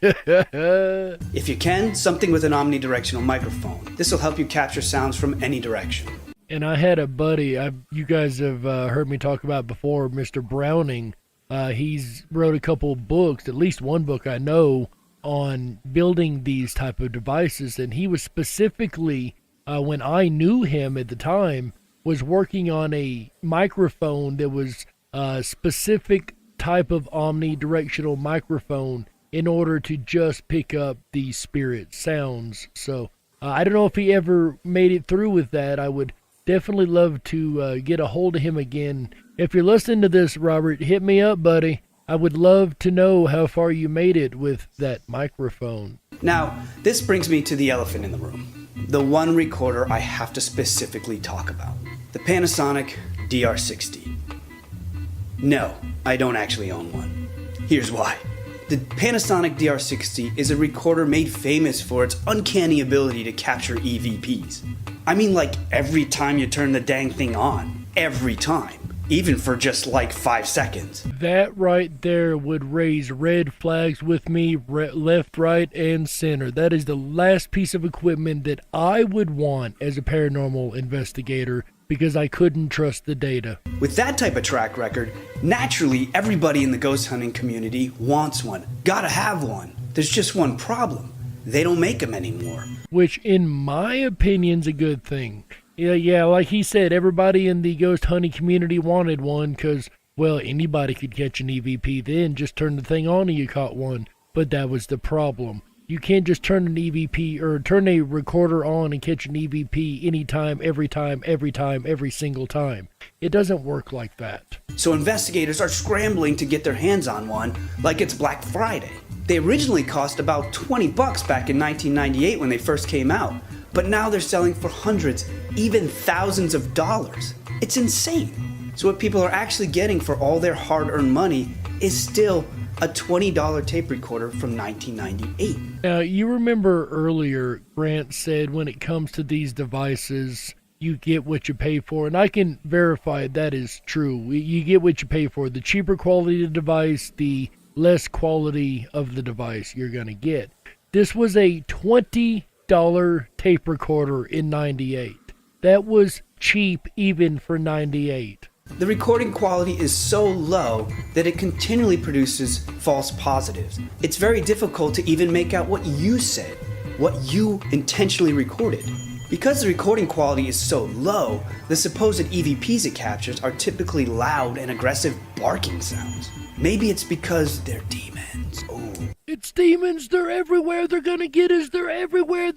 If you can, something with an omnidirectional microphone. This will help you capture sounds from any direction. And I had a buddy, you guys have heard me talk about before, Mr. Browning. He's wrote a couple books, at least one book I know, on building these type of devices, and he was specifically, when I knew him at the time, was working on a microphone that was a specific type of omnidirectional microphone in order to just pick up the spirit sounds. So I don't know if he ever made it through with that. I would definitely love to get a hold of him again. If you're listening to this, Robert, hit me up, buddy. I would love to know how far you made it with that microphone. Now, this brings me to the elephant in the room. The one recorder I have to specifically talk about. The Panasonic DR60. No, I don't actually own one. Here's why. The Panasonic DR60 is a recorder made famous for its uncanny ability to capture EVPs. I mean, like every time you turn the dang thing on. Every time. Even for just like 5 seconds. That right there would raise red flags with me, left, right, and center. That is the last piece of equipment that I would want as a paranormal investigator, because I couldn't trust the data. With that type of track record, naturally everybody in the ghost hunting community wants one. Gotta have one. There's just one problem. They don't make them anymore. Which, in my opinion's a good thing. Yeah, like he said, everybody in the ghost hunting community wanted one because, well, anybody could catch an EVP then. Just turn the thing on and you caught one. But that was the problem. You can't just turn an EVP or turn a recorder on and catch an EVP anytime, every single time. It doesn't work like that. So investigators are scrambling to get their hands on one like it's Black Friday. They originally cost about $20 back in 1998 when they first came out. But now they're selling for hundreds, even thousands of dollars. It's insane. So what people are actually getting for all their hard-earned money is still a $20 tape recorder from 1998. Now, you remember earlier, Grant said when it comes to these devices, you get what you pay for, and I can verify that is true. You get what you pay for. The cheaper quality of the device, the less quality of the device you're going to get. This was a $20 tape recorder in 98. That was cheap even for 98. The recording quality is so low that it continually produces false positives. It's very difficult to even make out what you said, what you intentionally recorded. Because the recording quality is so low, the supposed EVPs it captures are typically loud and aggressive barking sounds. Maybe it's because they're demons. Oh. It's demons, they're everywhere, they're gonna get us, they're everywhere,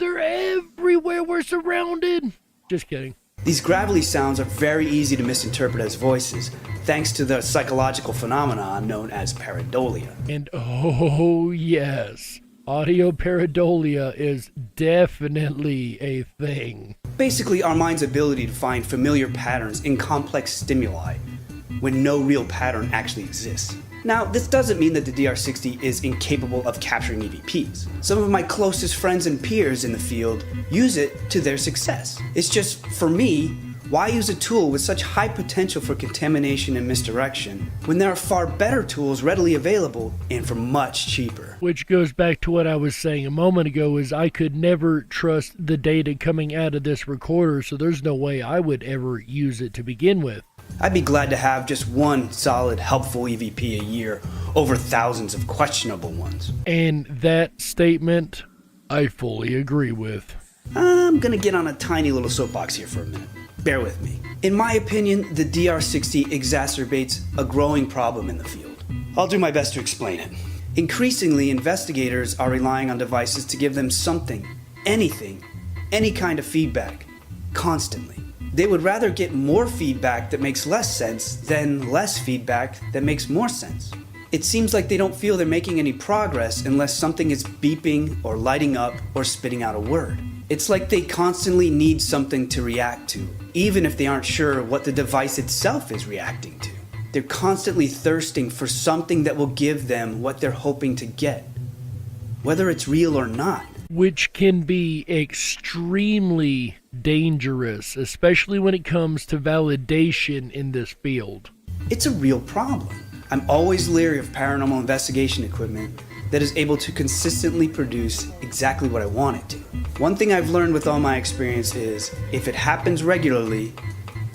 we're surrounded. Just kidding. These gravelly sounds are very easy to misinterpret as voices, thanks to the psychological phenomenon known as pareidolia. And oh yes, audio pareidolia is definitely a thing. Basically, our mind's ability to find familiar patterns in complex stimuli when no real pattern actually exists. Now, this doesn't mean that the DR60 is incapable of capturing EVPs. Some of my closest friends and peers in the field use it to their success. It's just, for me, why use a tool with such high potential for contamination and misdirection when there are far better tools readily available and for much cheaper? Which goes back to what I was saying a moment ago, is I could never trust the data coming out of this recorder, so there's no way I would ever use it to begin with. I'd be glad to have just one solid, helpful EVP a year over thousands of questionable ones. And that statement, I fully agree with. I'm gonna get on a tiny little soapbox here for a minute. Bear with me. In my opinion, the DR60 exacerbates a growing problem in the field. I'll do my best to explain it. Increasingly, investigators are relying on devices to give them something, anything, any kind of feedback, constantly. They would rather get more feedback that makes less sense than less feedback that makes more sense. It seems like they don't feel they're making any progress unless something is beeping or lighting up or spitting out a word. It's like they constantly need something to react to, even if they aren't sure what the device itself is reacting to. They're constantly thirsting for something that will give them what they're hoping to get, whether it's real or not. Which can be extremely dangerous, especially when it comes to validation in this field. It's a real problem. I'm always leery of paranormal investigation equipment that is able to consistently produce exactly what I want it to. One thing I've learned with all my experience is, if it happens regularly,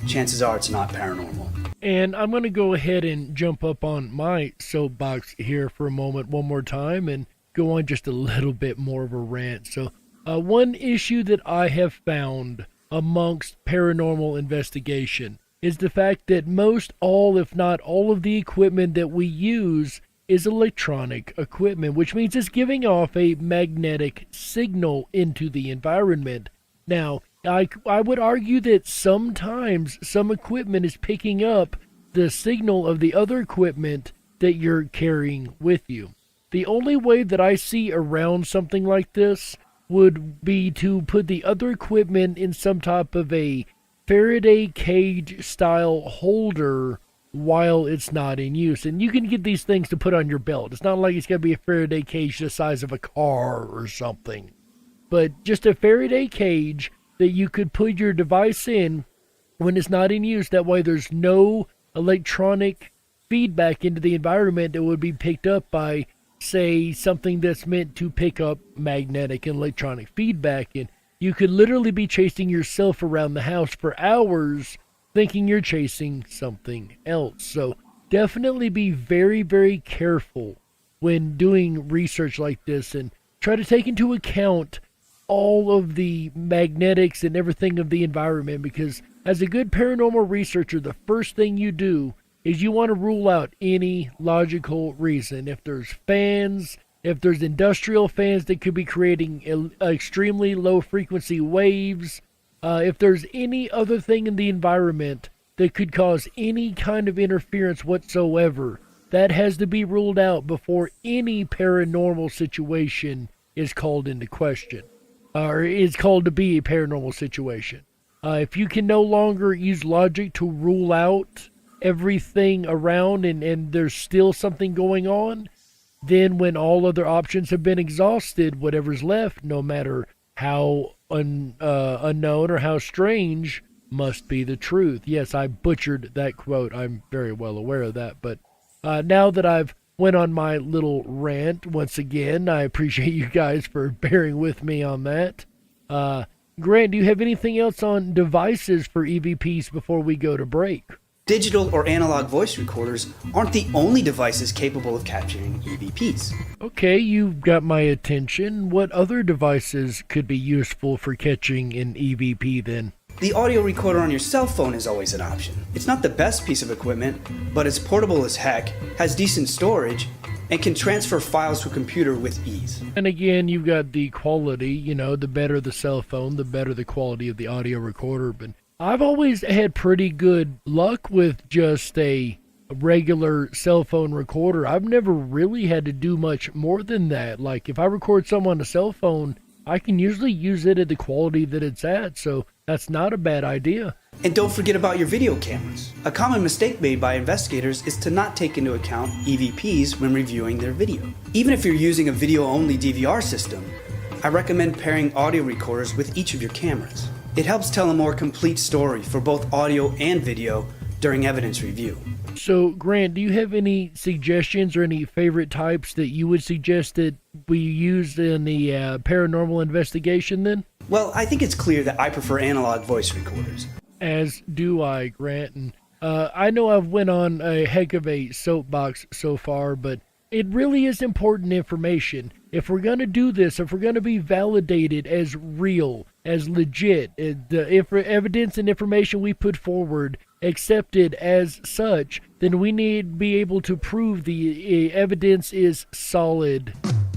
chances are it's not paranormal. And I'm going to go ahead and jump up on my soapbox here for a moment one more time and go on just a little bit more of a rant. So one issue that I have found amongst paranormal investigation is the fact that most all, if not all of the equipment that we use is electronic equipment, which means it's giving off a magnetic signal into the environment. Now, I would argue that sometimes some equipment is picking up the signal of the other equipment that you're carrying with you. The only way that I see around something like this would be to put the other equipment in some type of a Faraday cage style holder while it's not in use. And you can get these things to put on your belt. It's not like it's going to be a Faraday cage the size of a car or something, but just a Faraday cage that you could put your device in when it's not in use. That way there's no electronic feedback into the environment that would be picked up by, say, something that's meant to pick up magnetic and electronic feedback. And you could literally be chasing yourself around the house for hours thinking you're chasing something else. So definitely be very, very careful when doing research like this, and try to take into account all of the magnetics and everything of the environment, because as a good paranormal researcher, the first thing you do is you want to rule out any logical reason. If there's fans, if there's industrial fans that could be creating extremely low frequency waves, if there's any other thing in the environment that could cause any kind of interference whatsoever, that has to be ruled out before any paranormal situation is called into question, or is called to be a paranormal situation. If you can no longer use logic to rule out everything around and there's still something going on, then when all other options have been exhausted, whatever's left, no matter how unknown or how strange, must be the truth. Yes, I butchered that quote. I'm very well aware of that. But now that I've went on my little rant once again, I appreciate you guys for bearing with me on that. Grant, do you have anything else on devices for EVPs before we go to break? Digital or analog voice recorders aren't the only devices capable of capturing EVPs. Okay, you've got my attention. What other devices could be useful for catching an EVP then? The audio recorder on your cell phone is always an option. It's not the best piece of equipment, but it's portable as heck, has decent storage, and can transfer files to a computer with ease. And again, you've got the quality, the better the cell phone, the better the quality of the audio recorder. But I've always had pretty good luck with just a regular cell phone recorder. I've never really had to do much more than that. Like if I record someone on a cell phone, I can usually use it at the quality that it's at, so that's not a bad idea. And don't forget about your video cameras. A common mistake made by investigators is to not take into account EVPs when reviewing their video. Even if you're using a video-only DVR system, I recommend pairing audio recorders with each of your cameras. It helps tell a more complete story for both audio and video during evidence review. So, Grant, do you have any suggestions or any favorite types that you would suggest that we use in the paranormal investigation then? Well, I think it's clear that I prefer analog voice recorders. As do I, Grant. And I know I've went on a heck of a soapbox so far, but it really is important information. If we're going to do this, if we're going to be validated as real, as legit, the evidence and information we put forward accepted as such, then we need to be able to prove the evidence is solid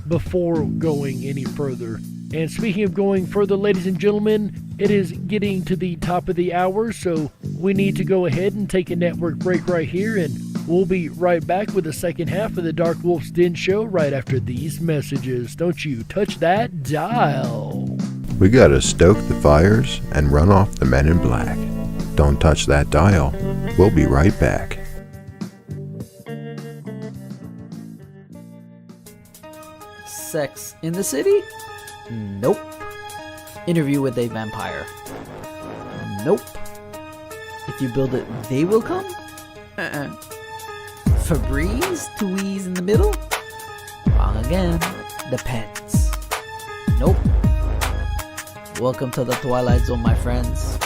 before going any further. And speaking of going further, ladies and gentlemen, it is getting to the top of the hour, so we need to go ahead and take a network break right here, and we'll be right back with the second half of the Darkwolf's Den Show right after these messages. Don't you touch that dial. We gotta stoke the fires and run off the men in black. Don't touch that dial. We'll be right back. Sex in the city? Nope. Interview with a vampire? Nope. If you build it, they will come? Febreze? Tweeze in the middle? Wrong again. Depends. Nope. Welcome to the Twilight Zone, my friends.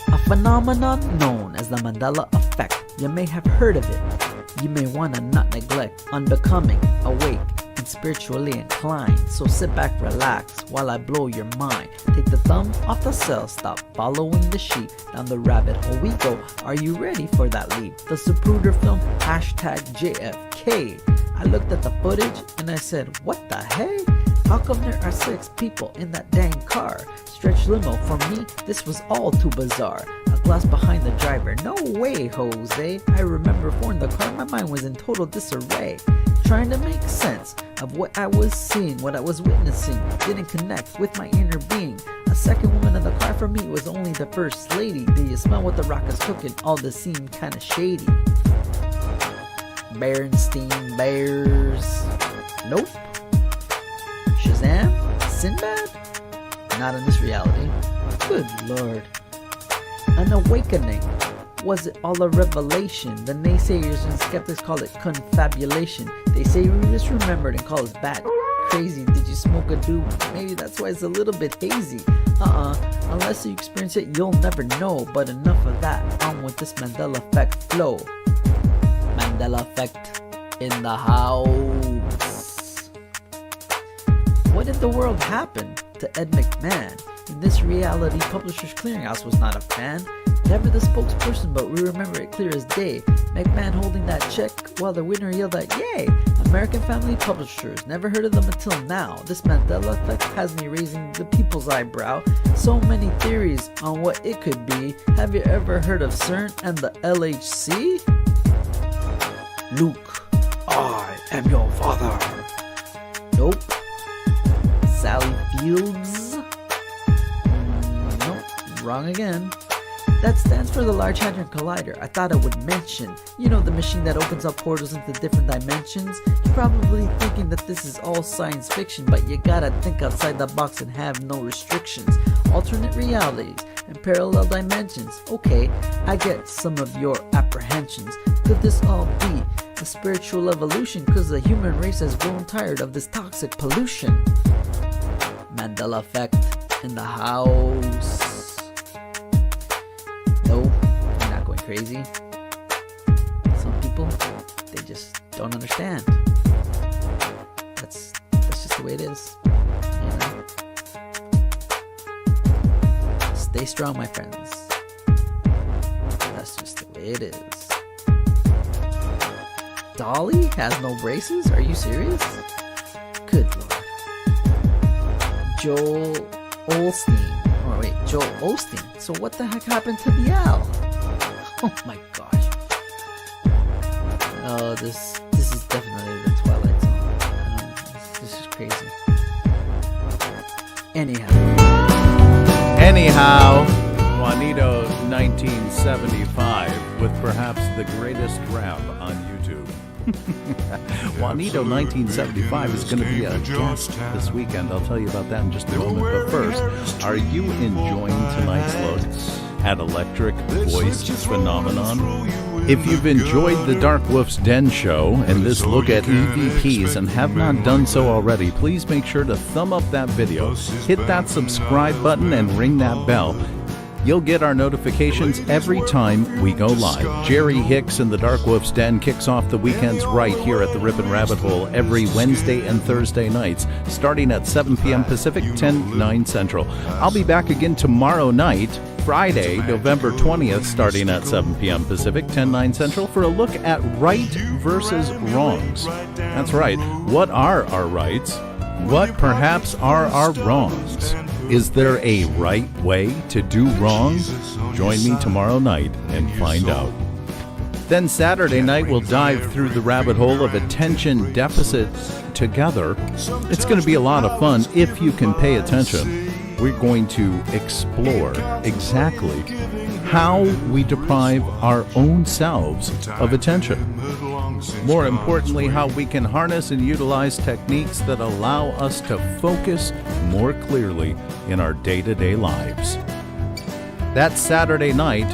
A phenomenon known as the Mandela effect. You may have heard of it. You may want to not neglect. Unbecoming, awake, and spiritually inclined. So sit back, relax, while I blow your mind. Take the thumb off the cell, stop following the sheep. Down the rabbit hole we go. Are you ready for that leap? The Zapruder film, #JFK. I looked at the footage and I said, what the hey? How come there are 6 people in that dang car? Stretch limo, for me, this was all too bizarre. A glass behind the driver, no way, Jose. I remember before in the car, my mind was in total disarray. Trying to make sense of what I was seeing, what I was witnessing. Didn't connect with my inner being. A second woman in the car for me was only the first lady. Do you smell what the rock is cooking? All this seemed kinda shady. Berenstein Bears. Nope. Shazam? Sinbad? Not in this reality. Good lord. An awakening. Was it all a revelation? The naysayers and skeptics call it confabulation. They say we misremembered and call us bat crazy. Did you smoke a doob? Maybe that's why it's a little bit hazy. Unless you experience it, you'll never know. But enough of that. On with this Mandela effect flow. Mandela effect in the house. What in the world happened to Ed McMahon? In this reality, Publishers Clearinghouse was not a fan. Never the spokesperson, but we remember it clear as day. McMahon holding that check while the winner yelled out, yay! American Family Publishers, never heard of them until now. This Mandela effect has me raising the people's eyebrow. So many theories on what it could be. Have you ever heard of CERN and the LHC? Luke, I am your father. Nope. Sally Fields? Nope, wrong again. That stands for the Large Hadron Collider. I thought I would mention. You know, the machine that opens up portals into different dimensions? You're probably thinking that this is all science fiction, but you gotta think outside the box and have no restrictions. Alternate realities and parallel dimensions. Okay, I get some of your apprehensions. Could this all be a spiritual evolution? Cause the human race has grown tired of this toxic pollution. Mandela effect in the house. No, you're not going crazy. Some people, they just don't understand. That's just the way it is. You know? Stay strong, my friends. That's just the way it is. Dolly has no braces? Are you serious? Good lord. Joel Osteen. Oh wait, Joel Osteen. So what the heck happened to the owl? Oh my gosh. Oh, this is definitely the Twilight Zone. This is crazy. Anyhow, Juanito 1975 with perhaps the greatest rap on YouTube. Juanito 1975 is going to be a guest this weekend. I'll tell you about that in just a moment. But first, are you enjoying tonight's look at electric voice phenomenon? If you've enjoyed the Darkwolf's Den Show and this look at E.V.Ps and have not done so already, please make sure to thumb up that video, hit that subscribe button, and ring that bell. You'll get our notifications every time we go live. Jerry Hicks and the Darkwolf's Den kicks off the weekends right here at the Rippin' Rabbit Hole every Wednesday and Thursday nights, starting at 7 p.m. Pacific, 9 Central. I'll be back again tomorrow night, Friday, November 20th, starting at 7 p.m. Pacific, 9 Central, for a look at right versus wrongs. That's right. What are our rights? What perhaps are our wrongs? Is there a right way to do wrong? Join me tomorrow night and find out. Then Saturday night, we'll dive through the rabbit hole of attention deficit together. It's going to be a lot of fun if you can pay attention. We're going to explore exactly how we deprive our own selves of attention. More importantly, how we can harness and utilize techniques that allow us to focus more clearly in our day-to-day lives. That's Saturday night,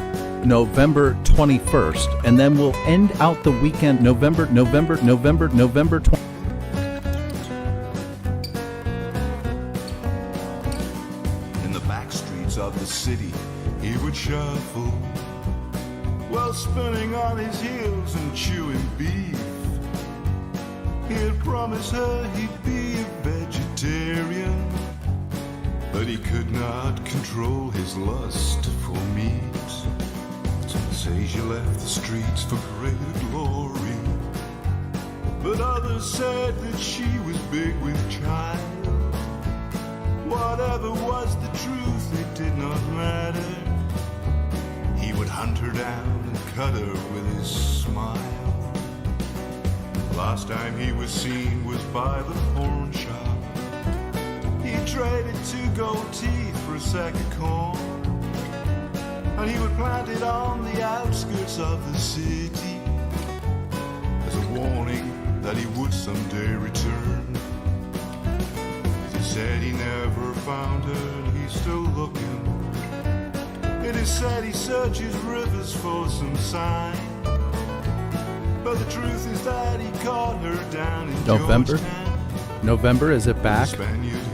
November 21st, and then we'll end out the weekend November 20th. In the back streets of the city, he would shuffle while spinning on his heels and chewing beef. He'd promise her he'd be a vegetarian, but he could not control his lust for meat. Some say she left the streets for greater glory, but others said that she was big with child. Whatever was the truth, it did not matter. He would hunt her down and cut her with his smile. Last time he was seen was by the pawn shop. He traded 2 gold teeth for a sack of corn, and he would plant it on the outskirts of the city as a warning that he would someday return. He said he never found her and he's still looking. It is said he searches rivers for some sign, but the truth is that he caught her down in November, is it back?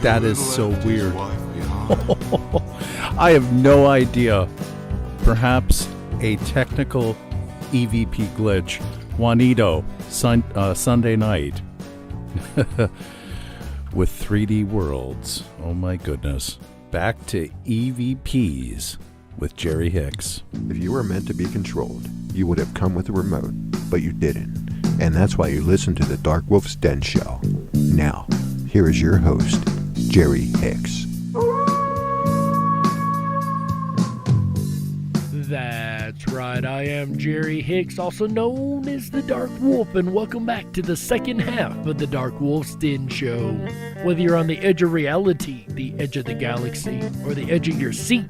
That is so weird. I have no idea. Perhaps a technical E.V.P glitch. Juanito, Sunday night. With 3D worlds. Oh my goodness. Back to E.V.Ps with Jerry Hicks. If you were meant to be controlled, you would have come with a remote, but you didn't. And that's why you listen to the Darkwolf's Den Show. Now, here is your host, Jerry Hicks. That's right, I am Jerry Hicks, also known as the Dark Wolf, and welcome back to the second half of the Darkwolf's Den Show. Whether you're on the edge of reality, the edge of the galaxy, or the edge of your seat,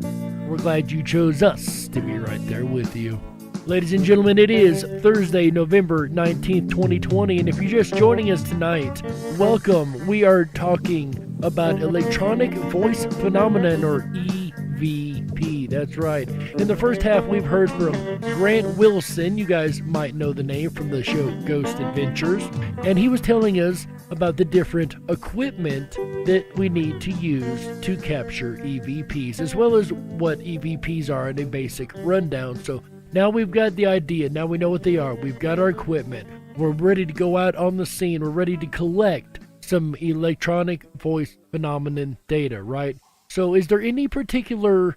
we're glad you chose us to be right there with you. Ladies and gentlemen, it is Thursday, November 19th, 2020, and if you're just joining us tonight, welcome. We are talking about electronic voice phenomenon, or E.V.P. That's right. In the first half, we've heard from Grant Wilson. You guys might know the name from the show Ghost Adventures, and he was telling us about the different equipment that we need to use to capture EVPs, as well as what EVPs are in a basic rundown. So now we've got the idea. Now we know what they are. We've got our equipment. We're ready to go out on the scene. We're ready to collect some electronic voice phenomenon data, right? So is there any particular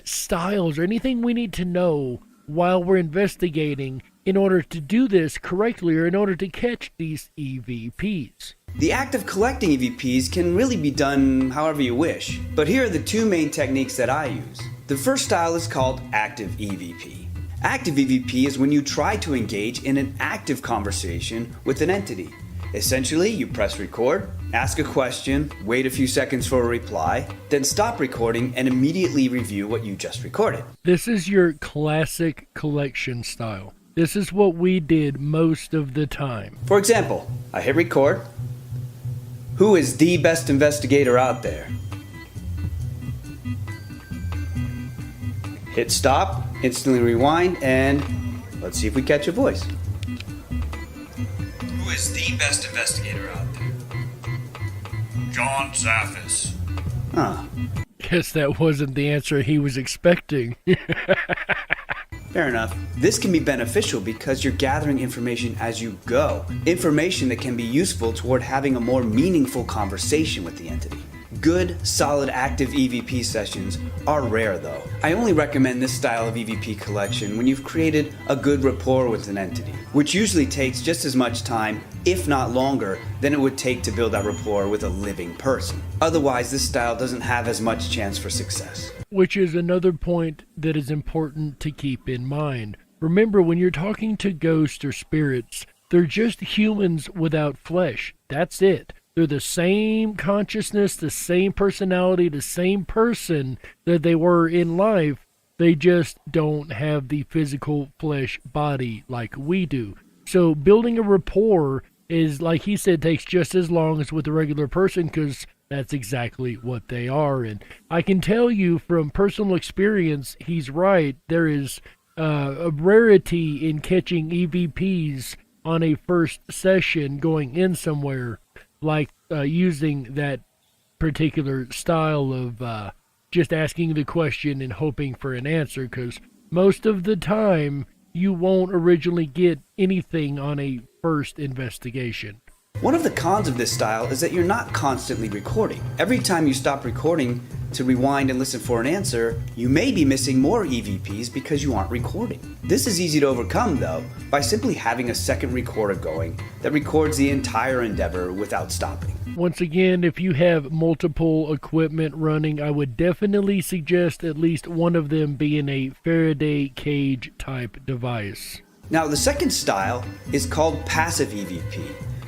styles or anything we need to know while we're investigating in order to do this correctly, or in order to catch these EVPs? The act of collecting EVPs can really be done however you wish, but here are the two main techniques that I use. The first style is called active EVP. Active EVP is when you try to engage in an active conversation with an entity. Essentially, you press record, ask a question, wait a few seconds for a reply, then stop recording and immediately review what you just recorded. This is your classic collection style. This is what we did most of the time. For example, I hit record. Who is the best investigator out there? Hit stop, instantly rewind, and let's see if we catch a voice. Who is the best investigator out there? John Zaffis. Huh. Guess that wasn't the answer he was expecting. Fair enough. This can be beneficial because you're gathering information as you go. Information that can be useful toward having a more meaningful conversation with the entity. Good, solid, active EVP sessions are rare though. I only recommend this style of EVP collection when you've created a good rapport with an entity, which usually takes just as much time, if not longer, than it would take to build that rapport with a living person. Otherwise, this style doesn't have as much chance for success. Which is another point that is important to keep in mind. Remember, when you're talking to ghosts or spirits, they're just humans without flesh. That's it. They're the same consciousness, the same personality, the same person that they were in life. They just don't have the physical flesh body like we do. So building a rapport is, like he said, takes just as long as with a regular person, because that's exactly what they are. And I can tell you from personal experience, he's right. There is a rarity in catching EVPs on a first session going in somewhere, like using that particular style of just asking the question and hoping for an answer, because most of the time you won't originally get anything on a first investigation. One of the cons of this style is that you're not constantly recording. Every time you stop recording to rewind and listen for an answer, you may be missing more EVPs because you aren't recording. This is easy to overcome though, by simply having a second recorder going that records the entire endeavor without stopping. Once again, if you have multiple equipment running, I would definitely suggest at least one of them being a Faraday cage type device. Now, the second style is called passive EVP.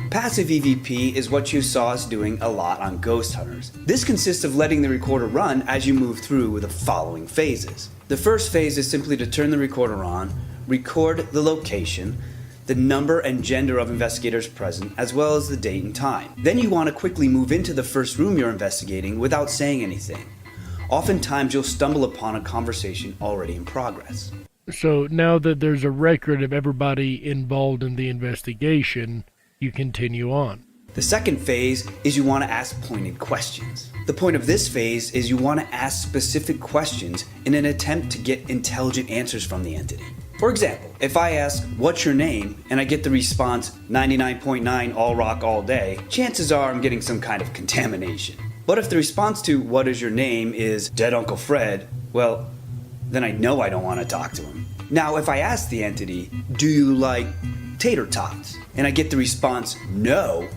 Passive EVP is what you saw us doing a lot on Ghost Hunters. This consists of letting the recorder run as you move through the following phases. The first phase is simply to turn the recorder on, record the location, the number and gender of investigators present, as well as the date and time. Then you want to quickly move into the first room you're investigating without saying anything. Oftentimes you'll stumble upon a conversation already in progress. So now that there's a record of everybody involved in the investigation, you continue on. The second phase is you want to ask pointed questions. The point of this phase is you want to ask specific questions in an attempt to get intelligent answers from the entity. For example, if I ask, "What's your name?" and I get the response, 99.9 all rock all day, chances are I'm getting some kind of contamination. But if the response to "What is your name?" is "Dead Uncle Fred," well, then I know I don't want to talk to him. Now, if I ask the entity, "Do you like tater tots?" and I get the response, "No,"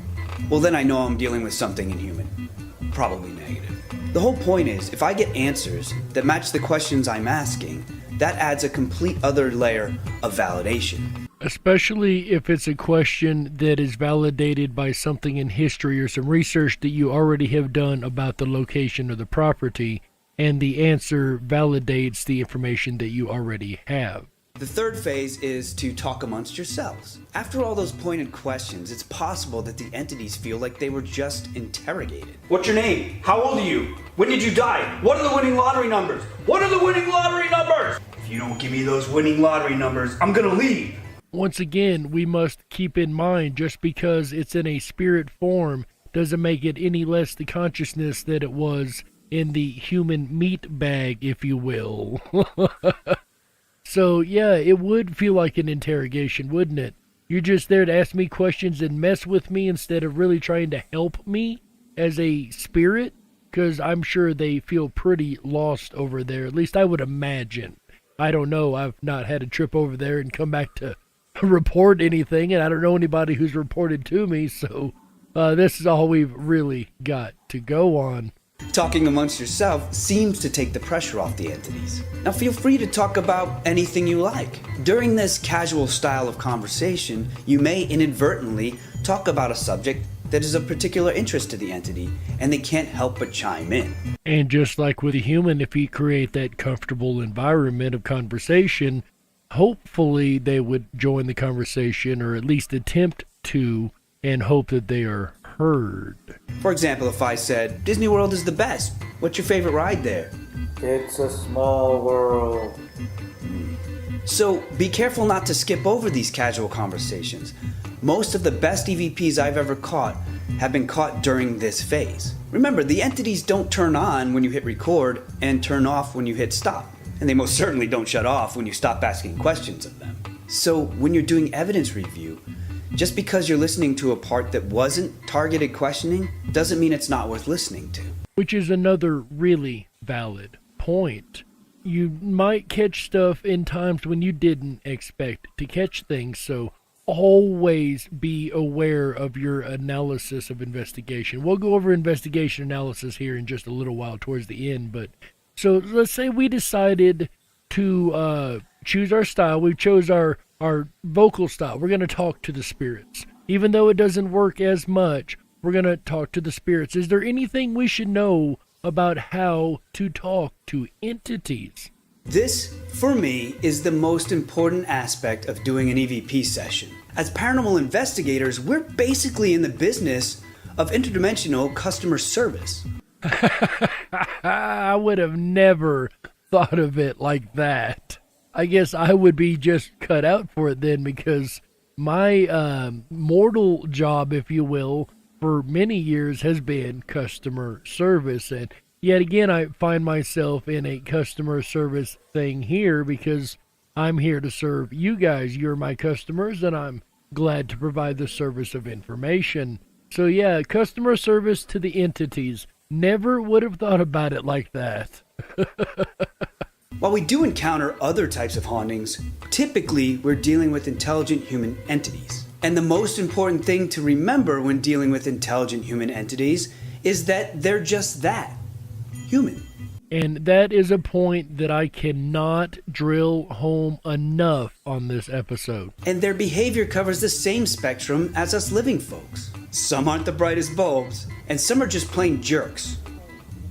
well, then I know I'm dealing with something inhuman. Probably negative. The whole point is, if I get answers that match the questions I'm asking, that adds a complete other layer of validation. Especially if it's a question that is validated by something in history or some research that you already have done about the location of the property, and the answer validates the information that you already have. The third phase is to talk amongst yourselves. After all those pointed questions, it's possible that the entities feel like they were just interrogated. What's your name? How old are you? When did you die? What are the winning lottery numbers? What are the winning lottery numbers? If you don't give me those winning lottery numbers, I'm gonna leave. Once again, we must keep in mind, just because it's in a spirit form doesn't make it any less the consciousness that it was in the human meat bag, if you will. So, yeah, it would feel like an interrogation, wouldn't it? You're just there to ask me questions and mess with me instead of really trying to help me as a spirit? Because I'm sure they feel pretty lost over there. At least I would imagine. I don't know. I've not had a trip over there and come back to report anything, and I don't know anybody who's reported to me, so this is all we've really got to go on. Talking amongst yourself seems to take the pressure off the entities. Now feel free to talk about anything you like. During this casual style of conversation, you may inadvertently talk about a subject that is of particular interest to the entity, and they can't help but chime in. And just like with a human, if you create that comfortable environment of conversation, hopefully they would join the conversation, or at least attempt to, and hope that they are heard. For example, if I said, Disney World is the best. What's your favorite ride there? It's a small world. So be careful not to skip over these casual conversations. Most of the best EVPs I've ever caught have been caught during this phase. Remember, the entities don't turn on when you hit record and turn off when you hit stop. And they most certainly don't shut off when you stop asking questions of them. So when you're doing evidence review, just because you're listening to a part that wasn't targeted questioning doesn't mean it's not worth listening to. Which is another really valid point. You might catch stuff in times when you didn't expect to catch things, so always be aware of your analysis of investigation. We'll go over investigation analysis here in just a little while towards the end, but so let's say we decided to choose our style. We chose our vocal style. We're going to talk to the spirits. Even though it doesn't work as much, we're going to talk to the spirits. Is there anything we should know about how to talk to entities? This, for me, is the most important aspect of doing an EVP session. As paranormal investigators, we're basically in the business of interdimensional customer service. I would have never thought of it like that. I guess I would be just cut out for it then, because my mortal job, if you will, for many years has been customer service. And yet again, I find myself in a customer service thing here because I'm here to serve you guys. You're my customers, and I'm glad to provide the service of information. So yeah, customer service to the entities. Never would have thought about it like that. While we do encounter other types of hauntings, typically we're dealing with intelligent human entities. And the most important thing to remember when dealing with intelligent human entities is that they're just that, human. And that is a point that I cannot drill home enough on this episode. And their behavior covers the same spectrum as us living folks. Some aren't the brightest bulbs, and some are just plain jerks.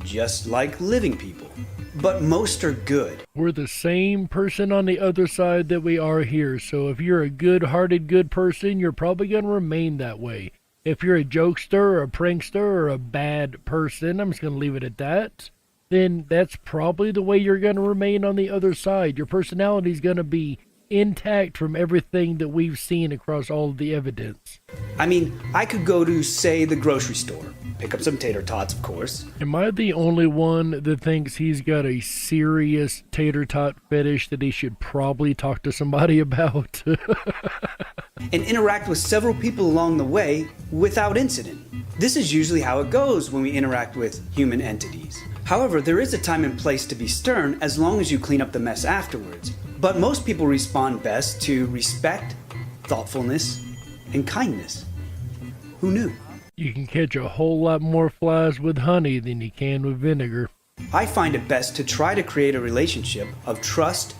Just like living people. But most are good. We're the same person on the other side that we are here, so if you're a good-hearted good person, you're probably going to remain that way. If you're a jokester or a prankster or a bad person, I'm just going to leave it at that, then that's probably the way you're going to remain on the other side. Your personality is going to be intact from everything that we've seen across all of the evidence. I mean, I could go to, say, the grocery store. Pick up some tater tots, of course. Am I the only one that thinks he's got a serious tater tot fetish that he should probably talk to somebody about? And interact with several people along the way without incident. This is usually how it goes when we interact with human entities. However, there is a time and place to be stern as long as you clean up the mess afterwards. But most people respond best to respect, thoughtfulness, and kindness. Who knew? You can catch a whole lot more flies with honey than you can with vinegar. I find it best to try to create a relationship of trust,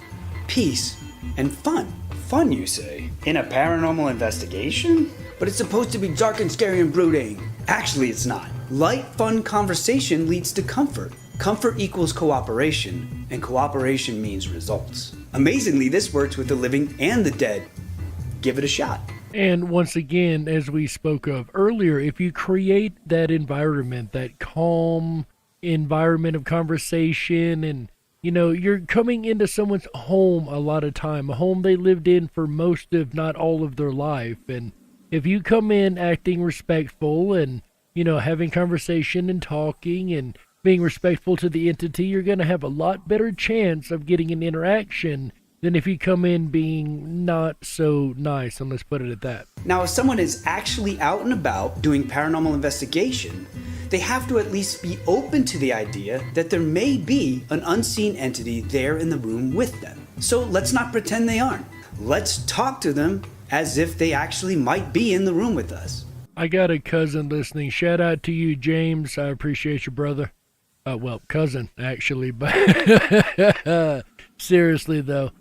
peace, and fun. Fun, you say? In a paranormal investigation? But it's supposed to be dark and scary and brooding. Actually, it's not. Light, fun conversation leads to comfort. Comfort equals cooperation, and cooperation means results. Amazingly, this works with the living and the dead. Give it a shot. And once again, as we spoke of earlier, if you create that environment, that calm environment of conversation, and you're coming into someone's home a lot of time, a home they lived in for most, if not all, of their life. And if you come in acting respectful and, having conversation and talking and being respectful to the entity, you're going to have a lot better chance of getting an interaction than if you come in being not so nice, and let's put it at that. Now, if someone is actually out and about doing paranormal investigation, they have to at least be open to the idea that there may be an unseen entity there in the room with them. So let's not pretend they aren't. Let's talk to them as if they actually might be in the room with us. I got a cousin listening. Shout out to you, James. I appreciate you, brother. Cousin, actually. But seriously, though,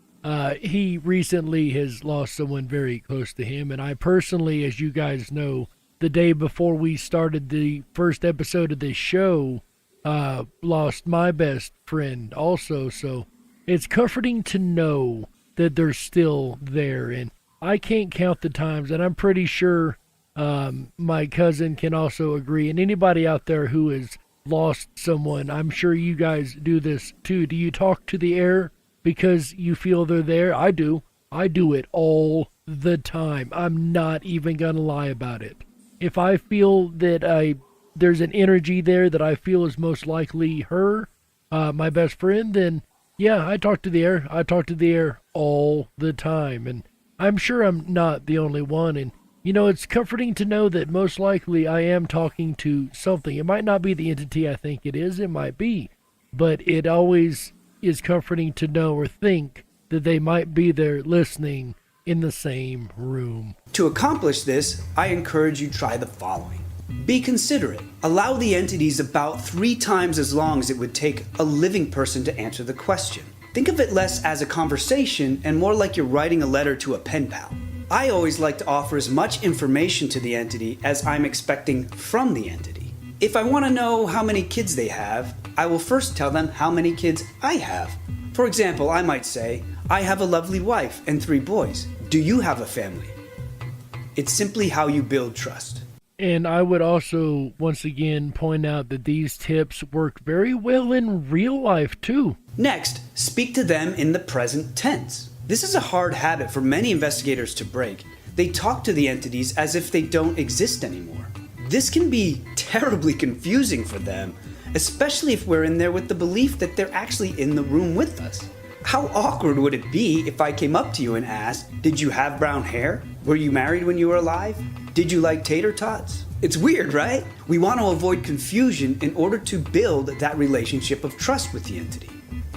he recently has lost someone very close to him. And I personally, as you guys know, the day before we started the first episode of this show, lost my best friend also. So it's comforting to know that they're still there. And I can't count the times, and I'm pretty sure my cousin can also agree. And anybody out there who has lost someone, I'm sure you guys do this too. Do you talk to the air because you feel they're there? I do. I do it all the time. I'm not even gonna lie about it. If I feel that there's an energy there that I feel is most likely her, my best friend, then yeah, I talk to the air. I talk to the air all the time. And I'm sure I'm not the only one. And it's comforting to know that most likely I am talking to something. It might not be the entity I think it is. It might be. But it always is comforting to know or think that they might be there listening in the same room. To accomplish this, I encourage you to try the following. Be considerate. Allow the entities about 3 times as long as it would take a living person to answer the question. Think of it less as a conversation and more like you're writing a letter to a pen pal. I always like to offer as much information to the entity as I'm expecting from the entity. If I want to know how many kids they have, I will first tell them how many kids I have. For example, I might say, I have a lovely wife and 3 boys. Do you have a family? It's simply how you build trust. And I would also, once again, point out that these tips work very well in real life, too. Next, speak to them in the present tense. This is a hard habit for many investigators to break. They talk to the entities as if they don't exist anymore. This can be terribly confusing for them, especially if we're in there with the belief that they're actually in the room with us. How awkward would it be if I came up to you and asked, did you have brown hair? Were you married when you were alive? Did you like tater tots? It's weird, right? We want to avoid confusion in order to build that relationship of trust with the entity.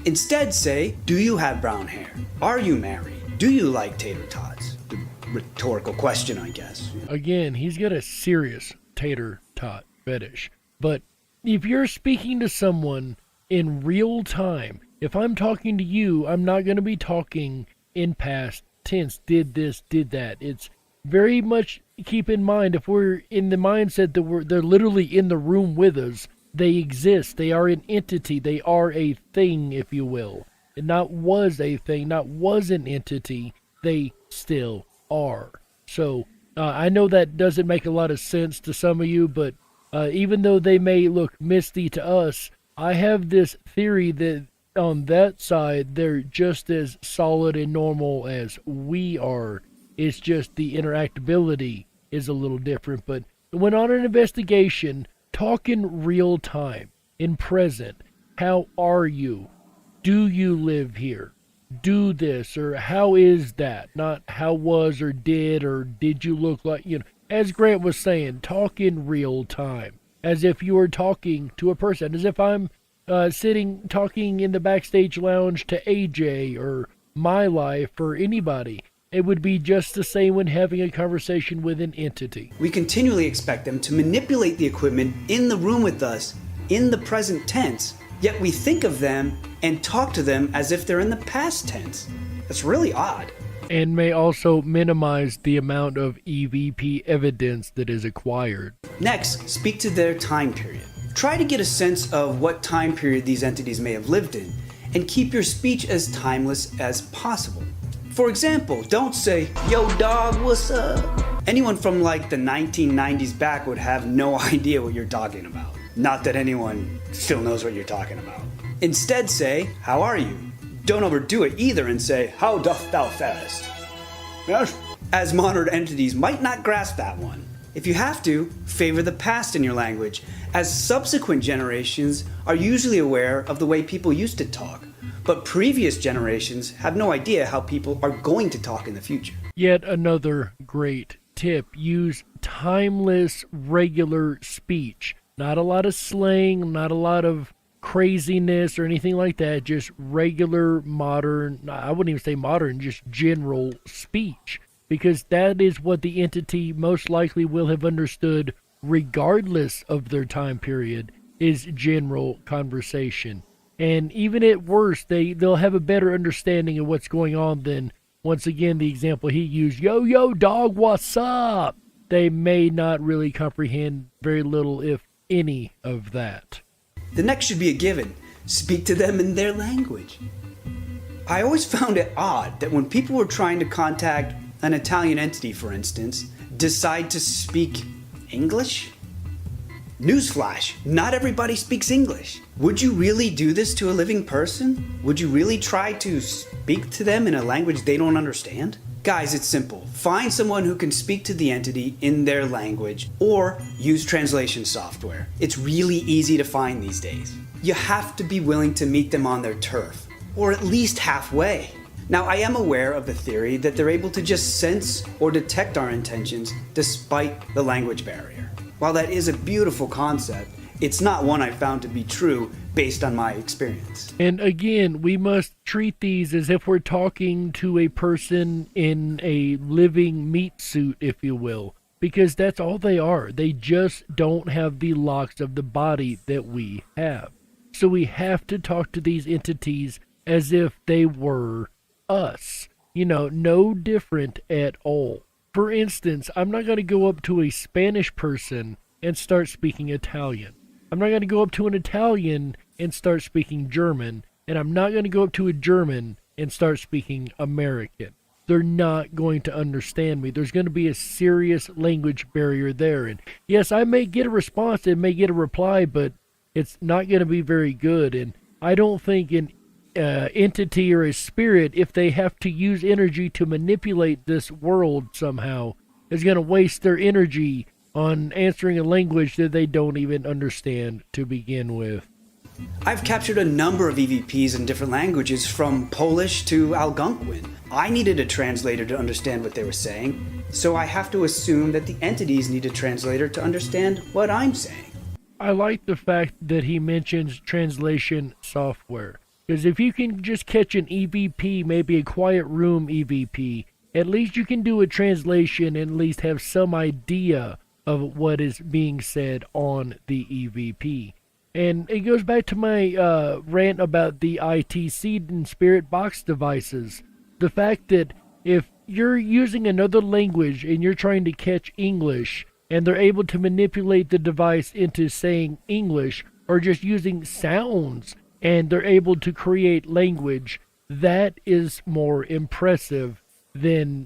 Instead say, do you have brown hair? Are you married? Do you like tater tots? The rhetorical question, I guess. Again, he's got a serious tater tot fetish. But if you're speaking to someone in real time, if I'm talking to you, I'm not going to be talking in past tense, did this, did that. It's very much, keep in mind, if we're in the mindset that they're literally in the room with us, they exist, they are an entity, they are a thing, if you will. And not was a thing, not was an entity, they still are. So, I know that doesn't make a lot of sense to some of you, but even though they may look misty to us, I have this theory that on that side, they're just as solid and normal as we are. It's just the interactability is a little different. But when on an investigation, talk in real time, in present. How are you? Do you live here? Do this, or how is that? Not how was or did you look like, as Grant was saying, talk in real time. As if you were talking to a person, as if I'm sitting talking in the backstage lounge to AJ or my life or anybody. It would be just the same when having a conversation with an entity. We continually expect them to manipulate the equipment in the room with us in the present tense, yet we think of them and talk to them as if they're in the past tense. That's really odd. And may also minimize the amount of E.V.P evidence that is acquired. Next, speak to their time period. Try to get a sense of what time period these entities may have lived in, and keep your speech as timeless as possible. For example, don't say, "Yo dog, what's up?" Anyone from like the 1990s back would have no idea what you're talking about. Not that anyone still knows what you're talking about. Instead say, "How are you?" Don't overdo it either and say, "How doth thou farest?" Yes. As modern entities might not grasp that one. If you have to, favor the past in your language, as subsequent generations are usually aware of the way people used to talk. But previous generations have no idea how people are going to talk in the future. Yet another great tip. Use timeless, regular speech. Not a lot of slang, not a lot of craziness or anything like that. Just regular, modern, I wouldn't even say modern, just general speech. Because that is what the entity most likely will have understood regardless of their time period, is general conversation. And even at worst, they'll have a better understanding of what's going on than, once again, the example he used, yo, dog, what's up? They may not really comprehend very little, if any, of that. The next should be a given. Speak to them in their language. I always found it odd that when people were trying to contact an Italian entity, for instance, decide to speak English? Newsflash, not everybody speaks English. Would you really do this to a living person? Would you really try to speak to them in a language they don't understand? Guys, it's simple. Find someone who can speak to the entity in their language, or use translation software. It's really easy to find these days. You have to be willing to meet them on their turf, or at least halfway. Now, I am aware of the theory that they're able to just sense or detect our intentions despite the language barrier. While that is a beautiful concept, it's not one I found to be true based on my experience. And again, we must treat these as if we're talking to a person in a living meat suit, if you will, because that's all they are. They just don't have the locks of the body that we have. So we have to talk to these entities as if they were us, no different at all. For instance, I'm not going to go up to a Spanish person and start speaking Italian. I'm not going to go up to an Italian and start speaking German, and I'm not going to go up to a German and start speaking American. They're not going to understand me. There's going to be a serious language barrier there. And yes, I may get a response and may get a reply, but it's not going to be very good. And I don't think an entity or a spirit, if they have to use energy to manipulate this world somehow, is going to waste their energy on answering a language that they don't even understand to begin with. I've captured a number of EVPs in different languages, from Polish to Algonquin. I needed a translator to understand what they were saying, so I have to assume that the entities need a translator to understand what I'm saying. I like the fact that he mentions translation software, because if you can just catch an EVP, maybe a quiet room EVP, at least you can do a translation and at least have some idea of what is being said on the EVP. And it goes back to my rant about the IT seed and spirit box devices. The fact that if you're using another language and you're trying to catch English, and they're able to manipulate the device into saying English, or just using sounds, and they're able to create language, that is more impressive than